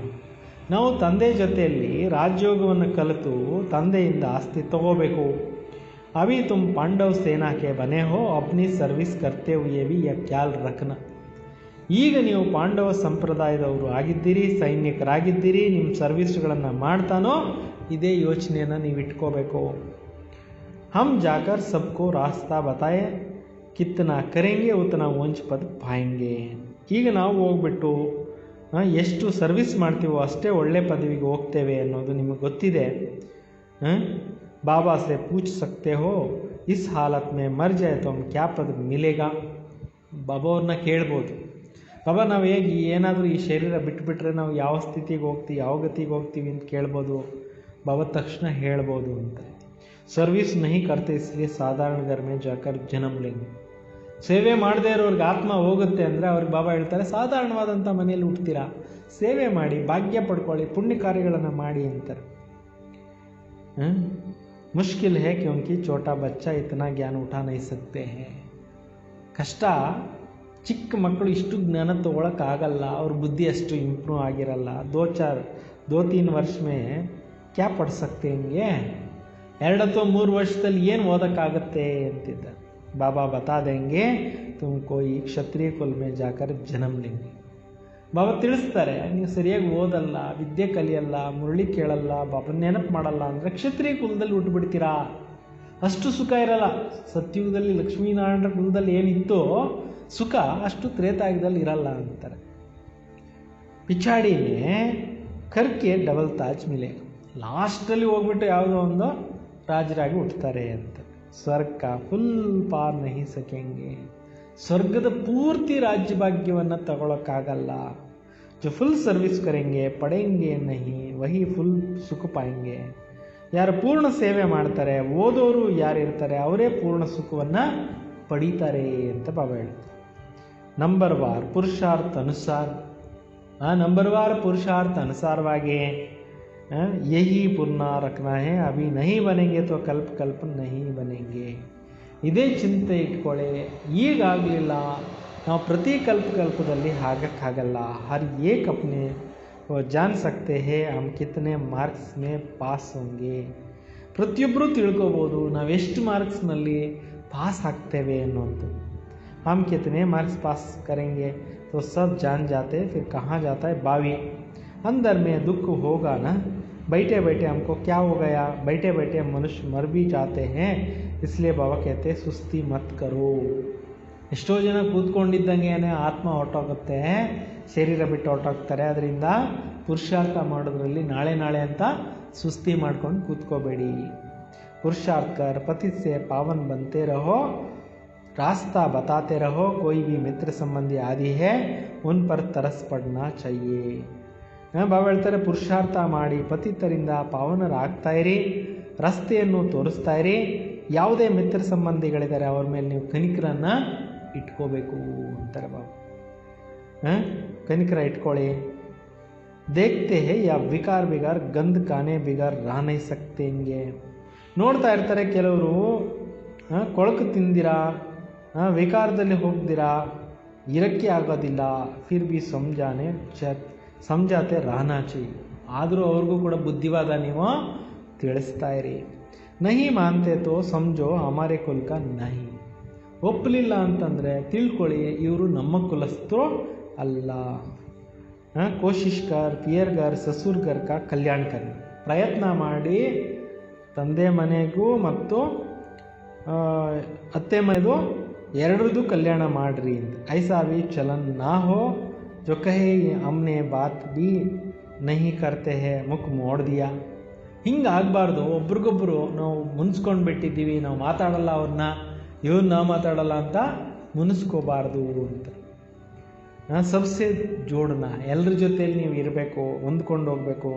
ನಾವು ತಂದೆ ಜೊತೆಯಲ್ಲಿ ರಾಜಯೋಗವನ್ನು ಕಲಿತು ತಂದೆಯಿಂದ ಆಸ್ತಿ ತಗೋಬೇಕು. ಅಭಿ ತುಮ್ ಪಾಂಡವ್ ಸೇನಾಕ್ಕೆ ಬನೆ ಹೋ, ಅಪ್ನಿ ಸರ್ವಿಸ್ ಕರ್ತೆ ಹುಯೇ ಭಿ ಯಾ ಖ್ಯಾಲ್ ರಖನ. ಈಗ ನೀವು ಪಾಂಡವ ಸಂಪ್ರದಾಯದವರು ಆಗಿದ್ದೀರಿ, ಸೈನಿಕರಾಗಿದ್ದೀರಿ, ನಿಮ್ಮ ಸರ್ವಿಸ್ಗಳನ್ನು ಮಾಡ್ತಾನೋ ಇದೇ ಯೋಚನೆಯನ್ನು ನೀವು ಇಟ್ಕೋಬೇಕು. ಹಮ್ ಜಾಕರ್ ಸಬ್ಕೋ ರಾಸ್ತಾ ಬತಾಯೆ, ಕಿತ್ತನಾ ಕರೆಂಗೆ ಉತ್ತನಾ ವಂಚ್ ಪದ್ ಪಾಯಂಗೆ. ಈಗ ನಾವು ಹೋಗ್ಬಿಟ್ಟು ಎಷ್ಟು ಸರ್ವಿಸ್ ಮಾಡ್ತೀವೋ ಅಷ್ಟೇ ಒಳ್ಳೆ ಪದವಿಗೆ ಹೋಗ್ತೇವೆ ಅನ್ನೋದು ನಿಮಗೆ ಗೊತ್ತಿದೆ. ಬಾಬಾ ಸೆ ಪೂಛ್ ಸಕ್ತೆ ಹೋ, ಇಸ್ ಹಾಲತ್ ಮೇ ಮರ್ ಜಾಯೆ ತೋ ಹಮ್ ಕ್ಯಾ ಪದ ಮಿಲೇಗಾ. ಬಾಬಾ ಅವ್ರನ್ನ ಕೇಳ್ಬೋದು, ಬಾಬಾ ನಾವು ಹೇಗೆ ಏನಾದರೂ ಈ ಶರೀರ ಬಿಟ್ಟುಬಿಟ್ರೆ ನಾವು ಯಾವ ಸ್ಥಿತಿಗೆ ಹೋಗ್ತೀವಿ, ಯಾವ ಗತಿಗೆ ಹೋಗ್ತೀವಿ ಅಂತ ಕೇಳ್ಬೋದು. ಬಾಬಾ ತಕ್ಷಣ ಹೇಳ್ಬೋದು ಅಂತ. ಸರ್ವಿಸ್ ನಹಿ ಕರ್ತೆ ಇಸ್ಲಿಯೇ ಸಾಧಾರಣ ಘರ್ ಮೇ ಜಾಕರ್ ಜನ್ಮ ಲೇಂಗೆ. ಸೇವೆ ಮಾಡದೇ ಇರೋರಿಗೆ ಆತ್ಮ ಹೋಗುತ್ತೆ ಅಂದರೆ ಅವ್ರಿಗೆ ಬಾಬಾ ಹೇಳ್ತಾರೆ, ಸಾಧಾರಣವಾದಂಥ ಮನೆಯಲ್ಲಿ ಹುಡ್ತೀರಾ, ಸೇವೆ ಮಾಡಿ, ಭಾಗ್ಯ ಪಡ್ಕೊಳ್ಳಿ, ಪುಣ್ಯ ಕಾರ್ಯಗಳನ್ನು ಮಾಡಿ ಅಂತಾರೆ. ಮುಷ್ಕಿಲ್ ಹೇ ಕ್ಯೋಂಕಿ ಛೋಟಾ ಬಚ್ಚಾ ಇತನಾ ಜ್ಞಾನ ಉಠಾ ನಹಿ ಸಕ್ತೆ ಹೇ. ಕಷ್ಟ, ಚಿಕ್ಕ ಮಕ್ಕಳು ಇಷ್ಟು ಜ್ಞಾನ ತೊಗೊಳಕ್ಕಾಗಲ್ಲ, ಅವ್ರ ಬುದ್ಧಿ ಅಷ್ಟು ಇಂಪ್ರೂವ್ ಆಗಿರಲ್ಲ. 2-3 ವರ್ಷ ಮೇ ಕ್ಯಾ ಪಡ್ ಸಕ್ತೆ ಹಿಂಗೆ, 2 ಅಥವಾ 3 ವರ್ಷದಲ್ಲಿ ಏನು ಓದೋಕ್ಕಾಗತ್ತೆ ಅಂತಿದ್ದ. ಬಾಬಾ ಬತಾ ದೇಂಗೆ ತುಮಕೋ ಈ ಕ್ಷತ್ರಿಯ ಕುಲ್ ಮೇ ಜಾಕರ್ ಜನ್ಮ ಲೇಂಗೆ. ಬಾಬಾ ತಿಳಿಸ್ತಾರೆ, ನೀವು ಸರಿಯಾಗಿ ಓದಲ್ಲ, ವಿದ್ಯೆ ಕಲಿಯಲ್ಲ, ಮುರಳಿ ಕೇಳಲ್ಲ, ಬಾಬಾ ನೆನಪು ಮಾಡಲ್ಲ ಅಂದರೆ ಕ್ಷತ್ರಿಯ ಕುಲದಲ್ಲಿ ಹುಟ್ಟುಬಿಡ್ತೀರಾ. ಅಷ್ಟು ಸುಖ ಇರಲ್ಲ. ಸತ್ಯುಗದಲ್ಲಿ ಲಕ್ಷ್ಮೀನಾರಾಯಣರ ಕುಲದಲ್ಲಿ ಏನಿತ್ತೋ ಸುಖ ಅಷ್ಟು ತ್ರೇತಾಯುಗದಲ್ಲಿ ಇರಲ್ಲ ಅಂತಾರೆ. ಪಿಚಾಡಿನೇ ಕರ್ಕೆ ಡಬಲ್ ತಾಜ್ ಮಿಲೆ. ಲಾಸ್ಟಲ್ಲಿ ಹೋಗ್ಬಿಟ್ಟು ಯಾವುದೋ ಒಂದು ರಾಜರಾಗಿ ಹುಟ್ಟುತ್ತಾರೆ ಅಂತ. ಸ್ವರ್ಗ ಫುಲ್ ಪಾರ್ ನಹಿ ಸಕೆಂಗೆ. ಸ್ವರ್ಗದ ಪೂರ್ತಿ ರಾಜ್ಯ ಭಾಗ್ಯವನ್ನು ತಗೊಳಕ್ಕಾಗಲ್ಲ. ಜೊ ಫುಲ್ ಸರ್ವಿಸ್ ಕರೆಂಗೆ ಪಡೆಂಗೆ ನಹಿ ವಹಿ ಫುಲ್ ಸುಖ ಪಾಯಂಗೆ. ಯಾರು ಪೂರ್ಣ ಸೇವೆ ಮಾಡ್ತಾರೆ, ಓದೋರು ಯಾರು ಇರ್ತಾರೆ ಅವರೇ ಪೂರ್ಣ ಸುಖವನ್ನು ಪಡೀತಾರೆ ಅಂತ ಬಾಬಾ ಹೇಳ್ತಾರೆ. ನಂಬರ್ವಾರ್ ಪುರುಷಾರ್ಥ ಅನುಸಾರ, ನಂಬರ್ವಾರ್ ಪುರುಷಾರ್ಥ ಅನುಸಾರವಾಗಿ ಯಹಿ ಪುರ್ಣ ರಖನಾ ಹೇ, ಅಭಿ ನಹಿ ಬನೆಂಗೆ ತೋ ಕಲ್ಪ ಕಲ್ಪ ನಹಿ ಬನೆಂಗೆ. ಇದೇ ಚಿಂತೆ ಇಟ್ಕೊಳ್ಳಿ. ಈಗಾಗಲಿಲ್ಲ, ನಾವು ಪ್ರತಿ ಕಲ್ಪದಲ್ಲಿ ಆಗಕ್ಕಾಗಲ್ಲ. ಹರ್ ಏಕ್ ಅಪ್ನೆ ಜಾನ್ ಸಕ್ತೆ ಹೇ ಹಮ್ ಕಿತನೆ ಮಾರ್ಕ್ಸ್ ಮೇ ಪಾಸ್ ಹೋಂಗೆ. ಪ್ರತಿಯೊಬ್ಬರೂ ತಿಳ್ಕೊಬೋದು ನಾವೆಷ್ಟು ಮಾರ್ಕ್ಸ್ನಲ್ಲಿ ಪಾಸ್ ಆಗ್ತೇವೆ ಅನ್ನೋದು. ಹಮ್ ಕಿತನೆ ಮಾರ್ಕ್ಸ್ ಪಾಸ್ ಕರೆಂಗೆ तो सब जान जाते, फिर कहाँ जाता है बावी. अंदर में दुख होगा ना, बैठे बैठे हमको क्या हो गया, बैठे बैठे मनुष्य मर भी जाते हैं. इसलिए बाबा कहते हैं सुस्ती मत करो. ಎಷ್ಟೋ ಜನ ಕೂತ್ಕೊಂಡಿದ್ದಂಗೆ ಆತ್ಮ ಹೊರಟೋಗುತ್ತೆ, ಶರೀರ ಬಿಟ್ಟು ಹೊರಟೋಗ್ತಾರೆ. ಅದರಿಂದ ಪುರುಷಾರ್ಥ ಮಾಡೋದ್ರಲ್ಲಿ ನಾಳೆ ಅಂತ ಸುಸ್ತಿ ಮಾಡ್ಕೊಂಡು ಕೂತ್ಕೋಬೇಡಿ. पुरुषार्थ कर पति से पावन बनते रहो, रास्ता बताते रहो. कोई भी मित्र संबंधी आदि है उन पर तरस पड़ना चाहिए. ಬಾಬಾ ಹೇಳ್ತಾರೆ, ಪುರುಷಾರ್ಥ ಮಾಡಿ ಪತಿತರಿಂದ ಪಾವನರಾಗ್ತಾ ಇರಿ, ರಸ್ತೆಯನ್ನು ತೋರಿಸ್ತಾ ಇರಿ. ಯಾವುದೇ ಮಿತ್ರ ಸಂಬಂಧಿಗಳಿದ್ದಾರೆ ಅವ್ರ ಮೇಲೆ ನೀವು ಕನಿಕರನ್ನ ಇಟ್ಕೋಬೇಕು ಅಂತಾರೆ ಬಾಬಾ. ಕನಿಕರ ಇಟ್ಕೊಳ್ಳಿ. ದೇಖ್ತೆ ಹೇ ಯಾ ವಿಕಾರ ಬಿಗಾರ್ ಗಂಧ ಕಾನೆ ಬಿಗಾರ್ ರಾನೈ ಸಕ್ತೆಂಗೆ. ನೋಡ್ತಾ ಇರ್ತಾರೆ ಕೆಲವರು, ಕೊಳಕು ತಿಂದಿರಾ, ವಿಕಾರದಲ್ಲಿ ಹೋಗ್ದಿರಾ, ಇರಕ್ಕೆ ಆಗೋದಿಲ್ಲ. ಫಿರ್ ಬಿ ಸಮಜಾತೆ ರಾನಾ ಚಿ. ಆದರೂ ಅವ್ರಿಗೂ ಕೂಡ ಬುದ್ಧಿವಾದ ನೀವು ತಿಳಿಸ್ತಾ ಇರಿ. ನಹಿ ಮಾನ್ತೆ ತೋ ಸಮಜೋ ಹಮಾರೆ ಕುಲ್ ಕಾ ನಹಿ. ಒಪ್ಪಲಿಲ್ಲ ಅಂತಂದರೆ ತಿಳ್ಕೊಳ್ಳಿ, ಇವರು ನಮ್ಮ ಕುಲಸ್ಥರು ಅಲ್ಲ. ಕೋಶಿಶ್ ಕರ್ ಪಿಯರ್ ಗರ್ ಸಸುರ್ ಗರ್ ಕಾ ಕಲ್ಯಾಣ ಕರಿ. ಪ್ರಯತ್ನ ಮಾಡಿ ತಂದೆ ಮನೆಗೂ ಮತ್ತು ಅತ್ತೆ ಮನೆಗೂ ಎರಡರದ್ದು ಕಲ್ಯಾಣ ಮಾಡ್ರಿ ಅಂತ. ಐಸಾ ಭಿ ಚಲನ್ ನಾ ಹೋ जो कहे हमने बात भी नहीं करते हैं ಮುಖ ಮೋಡ್ ದಿಯಾ. ಹಿಂಗೆ ಆಗಬಾರ್ದು. ಒಬ್ರಿಗೊಬ್ಬರು ನಾವು ಮುನ್ಸ್ಕೊಂಡು ಬಿಟ್ಟಿದ್ದೀವಿ, ನಾವು ಮಾತಾಡಲ್ಲ, ಅವ್ರನ್ನ ಇವ್ರು ನಾವು ಮಾತಾಡಲ್ಲ ಅಂತ ಮುನಿಸ್ಕೋಬಾರ್ದು ಅಂತ. ಸಬ್ಸೆ ಜೋಡನ, ಎಲ್ಲರ ಜೊತೆಯಲ್ಲಿ ನೀವು ಇರಬೇಕು, ಹೊಂದ್ಕೊಂಡು ಹೋಗಬೇಕು.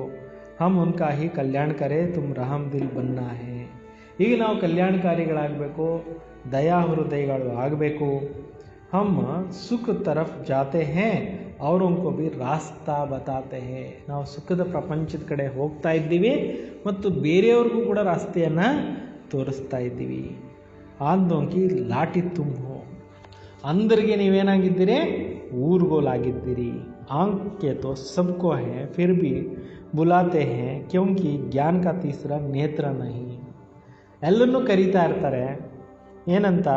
ಹಮ್ ಉನ್ಕಾ ಹಿ ಕಲ್ಯಾಣ ಕರೆ ತುಮ್ ರಹಮ್ ದಿಲ್ ಬನ್ನಾ ಹೇ. ಈಗ ನಾವು ಕಲ್ಯಾಣಕಾರಿಗಳಾಗಬೇಕು, ದಯಾ ಹೃದಯಗಳು ಆಗಬೇಕು. ಹಮ್ ಸುಖ ತರಫ್ ಜಾತೆ ಹೇ और उनको भी रास्ता बताते हैं. ನಾವು ಸುಖದ ಪ್ರಪಂಚದ ಕಡೆ ಹೋಗ್ತಾ ಇದ್ದೀವಿ ಮತ್ತು ಬೇರೆಯವ್ರಿಗೂ ಕೂಡ ರಾಸ್ತೆಯನ್ನು ತೋರಿಸ್ತಾ ಇದ್ದೀವಿ. ಆಂದೋಂಕಿ ಲಾಟಿ ತುಮ್ ಹೋ. ಅಂದರಿಗೆ ನೀವೇನಾಗಿದ್ದೀರಿ, ಊರ್ಗೋಲಾಗಿದ್ದೀರಿ. ಆಂಕೆ ತೋ ಸಬ್ಕೋ ಹೇ ಫಿರ್ ಬಿ ಬುಲಾತೆ ಹೇ ಕ್ಯೋಂಕಿ ಜ್ಞಾನ ಕಾ ತೀಸರಾ ನೇತ್ರ ನಹಿ. ಎಲ್ಲರನ್ನೂ ಕರೀತಾ ಇರ್ತಾರೆ, ಏನಂತ,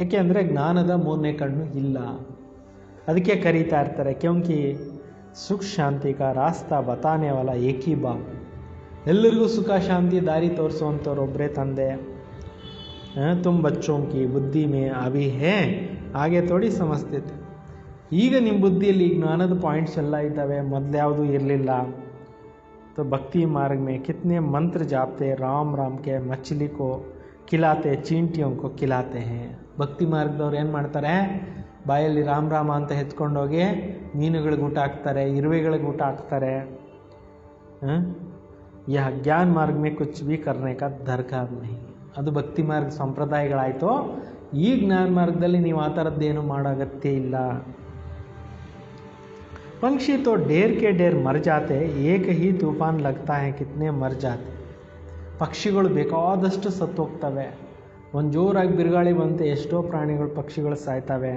ಏಕೆ ಅಂದರೆ ಜ್ಞಾನದ ಮೂರನೇ ಕಣ್ಣು ಇಲ್ಲ, ಅದಕ್ಕೆ ಕರೀತಾ ಇರ್ತಾರೆ. ಕ್ಯೋಂಕಿ ಸುಖ ಶಾಂತಿ ಕಾ ರಾಸ್ತಾ ಬತಾನೆ ವಾಲ ಏಕ್ ಹಿ ಬಾಪ್. ಎಲ್ಲರಿಗೂ ಸುಖ ಶಾಂತಿ ದಾರಿ ತೋರಿಸುವಂಥವ್ರು ಒಬ್ಬರೇ ತಂದೆ. ತುಮ್ ಬಚ್ಚೋಂ ಕಿ ಬುದ್ಧಿ ಮೇ ಅಭಿ ಹೇ ಹಾಗೆ ಥೋಡಿ ಸಮಸ್ತಿದೆ. ಈಗ ನಿಮ್ಮ ಬುದ್ಧಿಯಲ್ಲಿ ಜ್ಞಾನದ ಪಾಯಿಂಟ್ಸ್ ಎಲ್ಲ ಇದ್ದಾವೆ, ಮೊದಲು ಯಾವುದೂ ಇರಲಿಲ್ಲ. तो भक्ति मार्ग में कितने मंत्र जापते, राम राम के मछली को खिलाते, चींटियों को खिलाते हैं. ಭಕ್ತಿ ಮಾರ್ಗದವ್ರು ಏನು ಮಾಡ್ತಾರೆ, ಬಾಯಲ್ಲಿ ರಾಮ ರಾಮ ಅಂತ ಹೆಚ್ಕೊಂಡೋಗಿ ಮೀನುಗಳಿಗೆ ಊಟ ಹಾಕ್ತಾರೆ, ಇರುವೆಗಳಿಗೆ ಊಟ ಹಾಕ್ತಾರೆ. ಯಹ ಜ್ಞಾನ ಮಾರ್ಗ ಮೇ ಕುಚ್ ಭಿ ಕರ್ನೆ ಕಾ ದರ್ಕಾರ ನಹಿ. ಅದು ಭಕ್ತಿ ಮಾರ್ಗ ಸಂಪ್ರದಾಯಗಳಾಯಿತು. ಈ ಜ್ಞಾನ ಮಾರ್ಗದಲ್ಲಿ ನೀವು ಆ ಥರದ್ದೇನು ಮಾಡೋ ಅಗತ್ಯ ಇಲ್ಲ. पंक्षी तो ढेर के ढेर मर जाते, एक ही तूफान लगता है कितने मर जाते. ಪಕ್ಷಿಗಳು ಬೇಕಾದಷ್ಟು ಸತ್ತೋಗ್ತವೆ. ಒಂದು ಜೋರಾಗಿ ಬಿರುಗಾಳಿ ಬಂತು, ಎಷ್ಟೋ ಪ್ರಾಣಿಗಳು ಪಕ್ಷಿಗಳು ಸಾಯ್ತವೆ.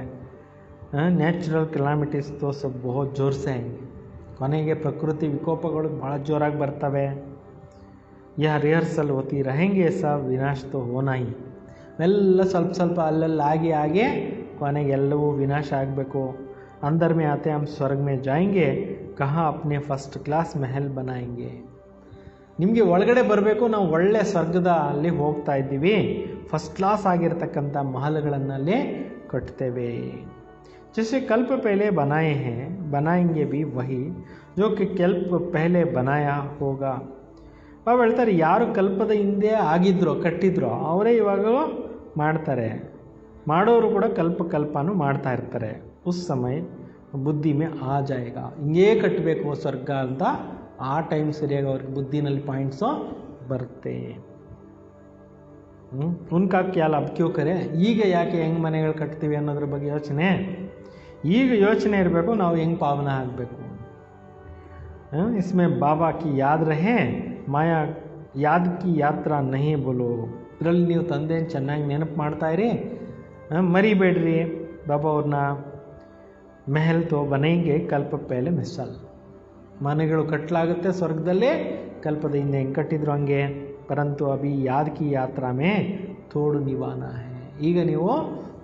ನ್ಯಾಚುರಲ್ ಕ್ಲಾಮಿಟೀಸ್ ತೋ ಸಬ್ ಬಹುತ್ ಜೋರ್ಸೆ. ಕೊನೆಗೆ ಪ್ರಕೃತಿ ವಿಕೋಪಗಳು ಭಾಳ ಜೋರಾಗಿ ಬರ್ತವೆ. ಯಹ ರಿಹರ್ಸಲ್ ಹೋತಿ रहेंगे सब ವಿನಾಶ ತೋ ಹೋನಾ ಹಿ. ಎಲ್ಲ ಸ್ವಲ್ಪ ಸ್ವಲ್ಪ ಅಲ್ಲಲ್ಲಿ ಆಗಿ ಕೊನೆಗೆ ಎಲ್ಲವೂ ವಿನಾಶ ಆಗಬೇಕು. अंदर में आते हम स्वर्ग में जाएंगे, कहाँ अपने फर्स्ट क्लास महल बनाएंगे. ನಿಮಗೆ ಒಳಗಡೆ ಬರಬೇಕು, ನಾವು ಒಳ್ಳೆ ಸ್ವರ್ಗದ ಅಲ್ಲಿ ಹೋಗ್ತಾ ಇದ್ದೀವಿ, ಫಸ್ಟ್ ಕ್ಲಾಸ್ ಆಗಿರ್ತಕ್ಕಂಥ ಮಹಲ್ಗಳನ್ನಲ್ಲಿ ಕಟ್ತೇವೆ. जैसे कल्प पहले बनाए हैं बनाएंगे भी वही जो कि कल्प पहले बनाया होगा. ಬಾಬಾ ಹೇಳ್ತಾರೆ, ಯಾರು ಕಲ್ಪದ ಹಿಂದೆ ಆಗಿದ್ರೋ ಕಟ್ಟಿದ್ರೋ ಅವರೇ ಇವಾಗ ಮಾಡ್ತಾರೆ, ಮಾಡೋರು ಕೂಡ ಕಲ್ಪನೂ ಮಾಡ್ತಾ ಇರ್ತಾರೆ. ಉಸ್ ಸಮಯ ಬುದ್ಧಿ ಮೇ ಆ ಜಾಯೇಗಾ. ಹಿಂಗೇ ಕಟ್ಟಬೇಕು ಸ್ವರ್ಗ ಅಂತ ಆ ಟೈಮ್ ಸರಿಯಾಗಿ ಅವ್ರಿಗೆ ಬುದ್ಧಿನಲ್ಲಿ ಪಾಯಿಂಟ್ಸು ಬರುತ್ತೆ. ಉನ್ಕಾ ಕ್ಯಾಲ್ ಅಬ್ ಕ್ಯೂ ಕರೆ, ಈಗ ಯಾಕೆ ಹೆಂಗೆ ಮನೆಗಳು ಕಟ್ತೀವಿ ಅನ್ನೋದ್ರ ಬಗ್ಗೆ ಯೋಚನೆ, ಈಗ ಯೋಚನೆ ಇರಬೇಕು ನಾವು ಹೆಂಗೆ ಪಾವನ ಆಗಬೇಕು. इसमें ಬಾಬಾ ಕಿ ಯಾದ್ ರಹೆ, ಮಾಯಾ ಯಾದ್ ಕಿ ಯಾತ್ರಾ ನಹಿ ಬೋಲೋ. ಇದರಲ್ಲಿ ನೀವು ತಂದೆಯನ್ನು ಚೆನ್ನಾಗಿ ನೆನಪು ಮಾಡ್ತಾಯಿರಿ, ಮರಿಬೇಡ್ರಿ ಬಾಬಾ ಅವ್ರನ್ನ. ಮೆಹಲ್ ತೋ ಬನೇಂಗೆ ಕಲ್ಪ ಪೇಲೆ ಮಿಸಲ್, ಮನೆಗಳು ಕಟ್ಟಲಾಗುತ್ತೆ ಸ್ವರ್ಗದಲ್ಲಿ, ಕಲ್ಪದ ಹಿಂದೆ ಹೆಂಗೆ ಕಟ್ಟಿದ್ರು ಹಂಗೆ. ಪರಂತು ಅಭಿ ಯಾದ್ ಕಿ ಯಾತ್ರಾ ಮೇ ತೋಡು ನಿವಾನ ಹೇ. ಈಗ ನೀವು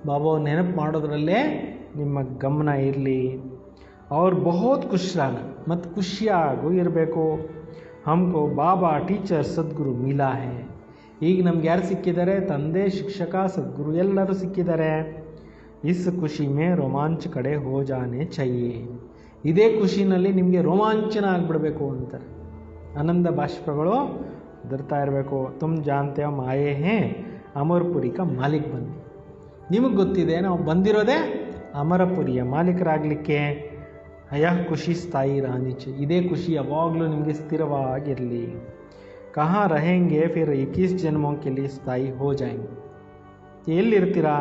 ಬಾಬಾ ಅವ್ರ ನೆನಪು ಮಾಡೋದ್ರಲ್ಲೇ ನಿಮ್ಮ ಗಮನ ಇರಲಿ. ಅವ್ರು ಬಹುತ್ ಖುಷಿಯಾಗ ಮತ್ತು ಖುಷಿಯಾಗೂ ಇರಬೇಕು. ಹಮ್ಕೋ ಬಾಬಾ ಟೀಚರ್ ಸದ್ಗುರು ಮಿಲಾ ಹೇ. ಈಗ ನಮ್ಗೆ ಯಾರು ಸಿಕ್ಕಿದ್ದಾರೆ? ತಂದೆ, ಶಿಕ್ಷಕ, ಸದ್ಗುರು ಎಲ್ಲರೂ ಸಿಕ್ಕಿದ್ದಾರೆ. ಇಸ್ ಖುಷಿ ಮೇ ರೋಮಾಂಚ ಕಡೆ ಹೋ ಜಾನೆ ಚಾಹಿಯೇ. ಇದೇ ಖುಷಿನಲ್ಲಿ ನಿಮಗೆ ರೋಮಾಂಚನ ಆಗಿಬಿಡಬೇಕು ಅಂತಾರೆ. ಆನಂದ ಬಾಷ್ಪಗಳು ಉದುರ್ತಾ ಇರಬೇಕು. ತುಮ್ ಜಾನ್ತೆ ಹಮ್ ಆಯೇ ಹೇ ಅಮರಪುರಿ ಕಾ ಮಾಲಿಕ್ ಬನ್ನಿ. ನಿಮಗೆ ಗೊತ್ತಿದೆ ನಾವು ಬಂದಿರೋದೇ ಅಮರಪುರಿಯ ಮಾಲೀಕರಾಗಲಿಕ್ಕೆ. ಯಹ ಖುಷಿ ಸ್ಥಾಯಿ ರಾಣಿ ಚೆ. ಇದೇ ಖುಷಿ ಯಾವಾಗಲೂ ನಿಮಗೆ ಸ್ಥಿರವಾಗಿರಲಿ. ಕहाँ रहेंगे फिर 21 ಜನ್ಮೋं के लिए ಸ್ಥಾಯಿ ಹೋ ಜಾಯೆಂಗೆ. ಎಲ್ಲಿರ್ತೀರಾ?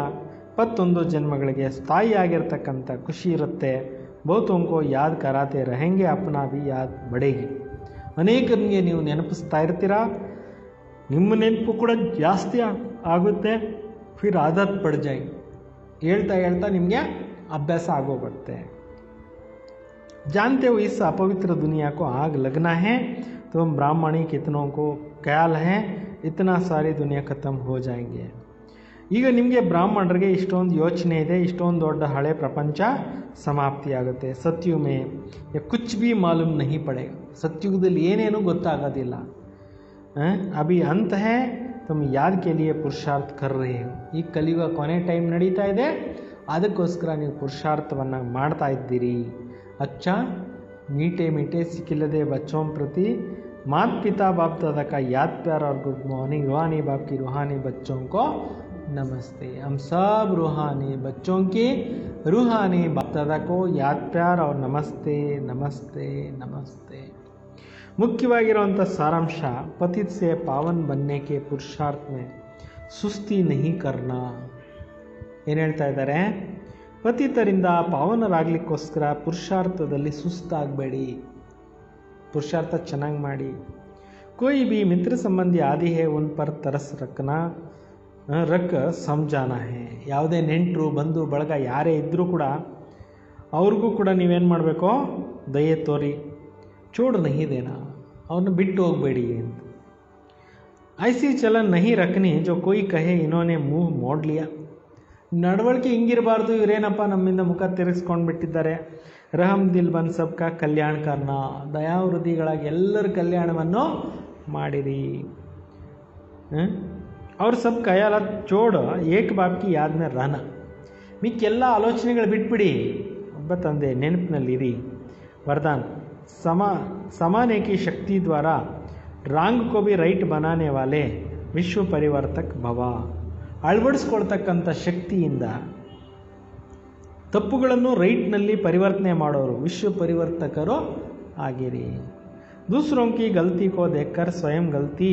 21 ಜನ್ಮಗಳಿಗೆ ಸ್ಥಾಯಿಯಾಗಿರ್ತಕ್ಕಂಥ ಖುಷಿ ಇರುತ್ತೆ. ಬಹುತೋಂಕೋ ಯಾದ್ ಕರಾತೆ रहेंगे, ಅಪ್ನಾ ಭಿ ಯಾದ್ ಬಡೇಗಿ. ಅನೇಕರಿಗೆ ನೀವು ನೆನಪಿಸ್ತಾ ಇರ್ತೀರಾ, ನಿಮ್ಮ ನೆನಪು ಕೂಡ ಜಾಸ್ತಿ ಆಗುತ್ತೆ. ಫಿರ್ ಆದತ್ ಪಡ್ ಜಾಯೆಂಗೆ. ಹೇಳ್ತಾ ಹೇಳ್ತಾ ನಿಮಗೆ ಅಭ್ಯಾಸ ಆಗೋಗುತ್ತೆ. जानते हो इस अपवित्र दुनिया को आग लगना है, तो ब्राह्मणी कितनों को ख्याल है इतना सारी दुनिया खत्म हो जाएंगे. ಈಗ ನಿಮಗೆ ಬ್ರಾಹ್ಮಣರಿಗೆ ಇಷ್ಟೊಂದು ಯೋಚನೆ ಇದೆ, ಇಷ್ಟೊಂದು ದೊಡ್ಡ ಹಳೆ ಪ್ರಪಂಚ ಸಮಾಪ್ತಿ ಆಗುತ್ತೆ. ಸತ್ಯುಮೇ ಕುಚ್ ಭಿ ಮಾಲೂಮ್ ನಹಿ ಪಡೇಗ. ಸತ್ಯುಗದಲ್ಲಿ ಏನೇನು ಗೊತ್ತಾಗೋದಿಲ್ಲ. ಅಭಿ ಅಂತ ಹೇ ತುಮ್ ಯಾದ್ ಕೆ ಲಿಯೇ ಪುರುಷಾರ್ಥ ಕರ್ ರಹೇ ಹೋ. ಈ ಕಲಿಯುಗ ಕೊನೆ ಟೈಮ್ ನಡೀತಾ ಇದೆ, ಅದಕ್ಕೋಸ್ಕರ ನೀವು ಪುರುಷಾರ್ಥವನ್ನು ಮಾಡ್ತಾ ಇದ್ದೀರಿ. अच्छा मीठे मीठे सिखिलदे बच्चों प्रति माता पिता बाप दादा का याद प्यार और गुड मॉर्निंग. रूहानी बाप की रूहानी बच्चों को नमस्ते. हम सब रूहानी बच्चों की रूहानी बाप दादा को याद प्यार और नमस्ते नमस्ते नमस्ते. मुख्यವಾಗಿರುವಂಥ ಸಾರಾಂಶ, पतित से पावन बनने के पुरुषार्थ में सुस्ती नहीं करना. ಏನು ಹೇಳ್ತಾ ಇದ್ದಾರೆ? ಪತಿತರಿಂದ ಪಾವನರಾಗಲಿಕ್ಕೋಸ್ಕರ ಪುರುಷಾರ್ಥದಲ್ಲಿ ಸುಸ್ತಾಗಬೇಡಿ, ಪುರುಷಾರ್ಥ ಚೆನ್ನಾಗಿ ಮಾಡಿ. कोई भी मित्र संबंधी आदि है उन पर तरस रख समझाना है. ಯಾವುದೇ ನೆಂಟರು ಬಂಧು ಬಳಗ ಯಾರೇ ಇದ್ದರೂ ಕೂಡ ಅವ್ರಿಗೂ ಕೂಡ ನೀವೇನು ಮಾಡಬೇಕು? ದಯೆ ತೋರಿ. ಚೋಡ್ ನಹಿ ದೇನಾ, ಅವ್ರನ್ನ ಬಿಟ್ಟು ಹೋಗಬೇಡಿ ಅಂತ. ಐಸಿ ಚಲನ್ ನಹಿ ರಖನಿ ಜೋ ಕೋಯಿ ಕಹೆ ಇನ್ಹೋನೆ ಮುँह ಮೋಡ್ ಲಿಯಾ. ನಡವಳಿಕೆ ಹಿಂಗಿರಬಾರ್ದು, ಇವರೇನಪ್ಪ ನಮ್ಮಿಂದ ಮುಖ ತಿರುಗಿಸ್ಕೊಂಡು ಬಿಟ್ಟಿದ್ದಾರೆ. ರಹಮ್ ದಿಲ್ ಬನ್ ಸಬ್ಕಾ ಕಲ್ಯಾಣ ಕರ್ನ. ದಯಾವೃದ್ಧಿಗಳಾಗಿ ಎಲ್ಲರ ಕಲ್ಯಾಣವನ್ನು ಮಾಡಿರಿ. ಅವ್ರ ಸಬ್ ಕಯಾಲ ಚೋಡ್ ಏಕ್ ಬಾಪ್ಕಿ ಯಾದ್ನ ರಹನ. ಮಿಕ್ಕೆಲ್ಲ ಆಲೋಚನೆಗಳು ಬಿಟ್ಬಿಡಿ, ಒಬ್ಬ ತಂದೆ ನೆನಪಿನಲ್ಲಿರಿ. ವರದಾನ್ समाने की शक्ति द्वारा रांग को भी राइट बनाने वाले विश्व परिवर्तक भव. ಅಳವಡಿಸ್ಕೊಳ್ತಕ್ಕಂಥ ಶಕ್ತಿಯಿಂದ ತಪ್ಪುಗಳನ್ನು ರೈಟ್ನಲ್ಲಿ ಪರಿವರ್ತನೆ ಮಾಡೋರು ವಿಶ್ವ ಪರಿವರ್ತಕರು ಆಗಿರಿ. दूसरों की गलती को देखकर स्वयं गलती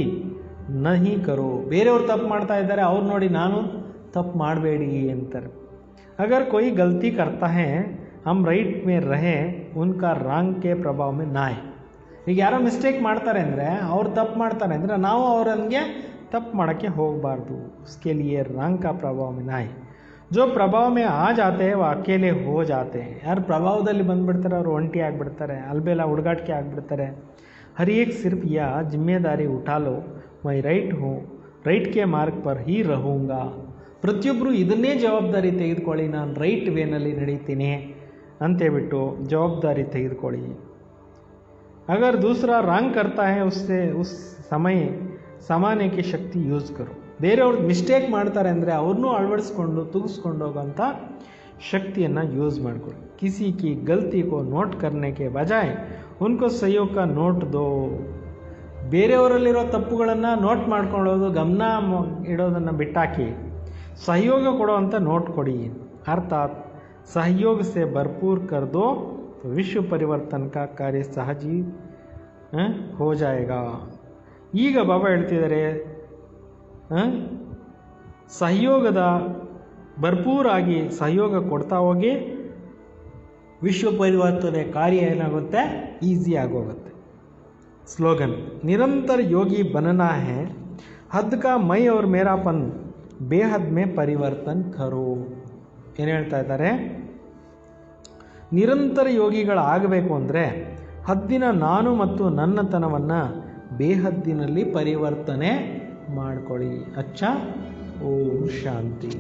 नहीं करो. ಬೇರೆಯವ್ರು ತಪ್ಪು ಮಾಡ್ತಾ ಇದ್ದಾರೆ, ಅವ್ರು ನೋಡಿ ನಾನು ತಪ್ಪು ಮಾಡಬೇಡಿ ಅಂತಾರೆ. अगर कोई गलती करता है हम राइट में रहे उनका रंग के प्रभाव में ना आए. ಈಗ ಯಾರೋ ಮಿಸ್ಟೇಕ್ ಮಾಡ್ತಾರೆ ಅಂದರೆ, ಅವ್ರು ತಪ್ಪು ಮಾಡ್ತಾರೆ ಅಂದರೆ ನಾವು ಅವರಂಗೆ ತಪ್ಪು ಮಾಡೋಕ್ಕೆ ಹೋಗಬಾರ್ದು. उसके लिए रंग का प्रभाव में ना आए. जो प्रभाव में आ जाते हैं वो अकेले हो जाते हैं. ಯಾರು ಪ್ರಭಾವದಲ್ಲಿ ಬಂದುಬಿಡ್ತಾರೆ ಅವರು ಒಂಟಿ ಆಗಿಬಿಡ್ತಾರೆ, ಅಲ್ಬೇಲ ಹುಡುಗಾಟಿಕೆ ಆಗಿಬಿಡ್ತಾರೆ. हर एक सिर्फ यह जिम्मेदारी उठा लो मैं राइट हूँ, राइट के मार्ग पर ही रहूँगा. ಪ್ರತಿಯೊಬ್ಬರು ಇದನ್ನೇ ಜವಾಬ್ದಾರಿ ತೆಗೆದುಕೊಳ್ಳಿ, ನಾನು ರೈಟ್ ವೇನಲ್ಲಿ ನಡೀತೀನಿ ಅಂತೇಳ್ಬಿಟ್ಟು ಜವಾಬ್ದಾರಿ ತೆಗೆದುಕೊಳ್ಳಿ. अगर दूसरा रंग करता है उससे उस समय समाने की शक्ति ಯೂಸ್ करो. ಬೇರೆಯವ್ರು ಮಿಸ್ಟೇಕ್ ಮಾಡ್ತಾರೆ ಅಂದರೆ ಅವ್ರನ್ನೂ ಅಳವಡಿಸ್ಕೊಂಡು ತುಗಿಸ್ಕೊಂಡು ಹೋಗೋಂಥ ಶಕ್ತಿಯನ್ನು ಯೂಸ್ ಮಾಡಿಕೊಳ್ಳಿ. किसी की गलती को नोट करने के बजाय उनको सहयोग का नोट दो. ಬೇರೆಯವರಲ್ಲಿರೋ ತಪ್ಪುಗಳನ್ನು ನೋಟ್ ಮಾಡ್ಕೊಳ್ಳೋದು, ಗಮನ ಇಡೋದನ್ನು ಬಿಟ್ಟಾಕಿ ಸಹಯೋಗ ಕೊಡುವಂಥ ನೋಟ್ ಕೊಡಿ. ಅರ್ಥಾತ್ सहयोग से भरपूर कर दो तो विश्व परिवर्तन का कार्य सहज ही हो जाएगा. ಈಗ ಬಾಬಾ ಹೇಳ್ತಿದ್ದಾರೆ, ಸಹಯೋಗದ ಭರ್ಪೂರಾಗಿ ಸಹಯೋಗ ಕೊಡ್ತಾ ಹೋಗಿ ವಿಶ್ವ ಪರಿವರ್ತನೆ ಕಾರ್ಯ ಏನಾಗುತ್ತೆ, ಈಸಿ ಆಗೋಗುತ್ತೆ. ಸ್ಲೋಗನ್, ನಿರಂತರ ಯೋಗಿ बनना है, हद का मैं और मेरापन ಬೇಹದ್ ಮೇ ಪರಿವರ್ತನ್ ಕರೋ. ಏನು ಹೇಳ್ತಾ ಇದ್ದಾರೆ, ನಿರಂತರ ಯೋಗಿಗಳಾಗಬೇಕು ಅಂದರೆ ಹದ್ದಿನ ನಾನು ಮತ್ತು ನನ್ನತನವನ್ನು ಬೇಹದ್ದಿನಲ್ಲಿ ಪರಿವರ್ತನೆ ಮಾಡ್ಕೊಳ್ಳಿ. ಅಚ್ಚಾ, ಓಂ ಶಾಂತಿ.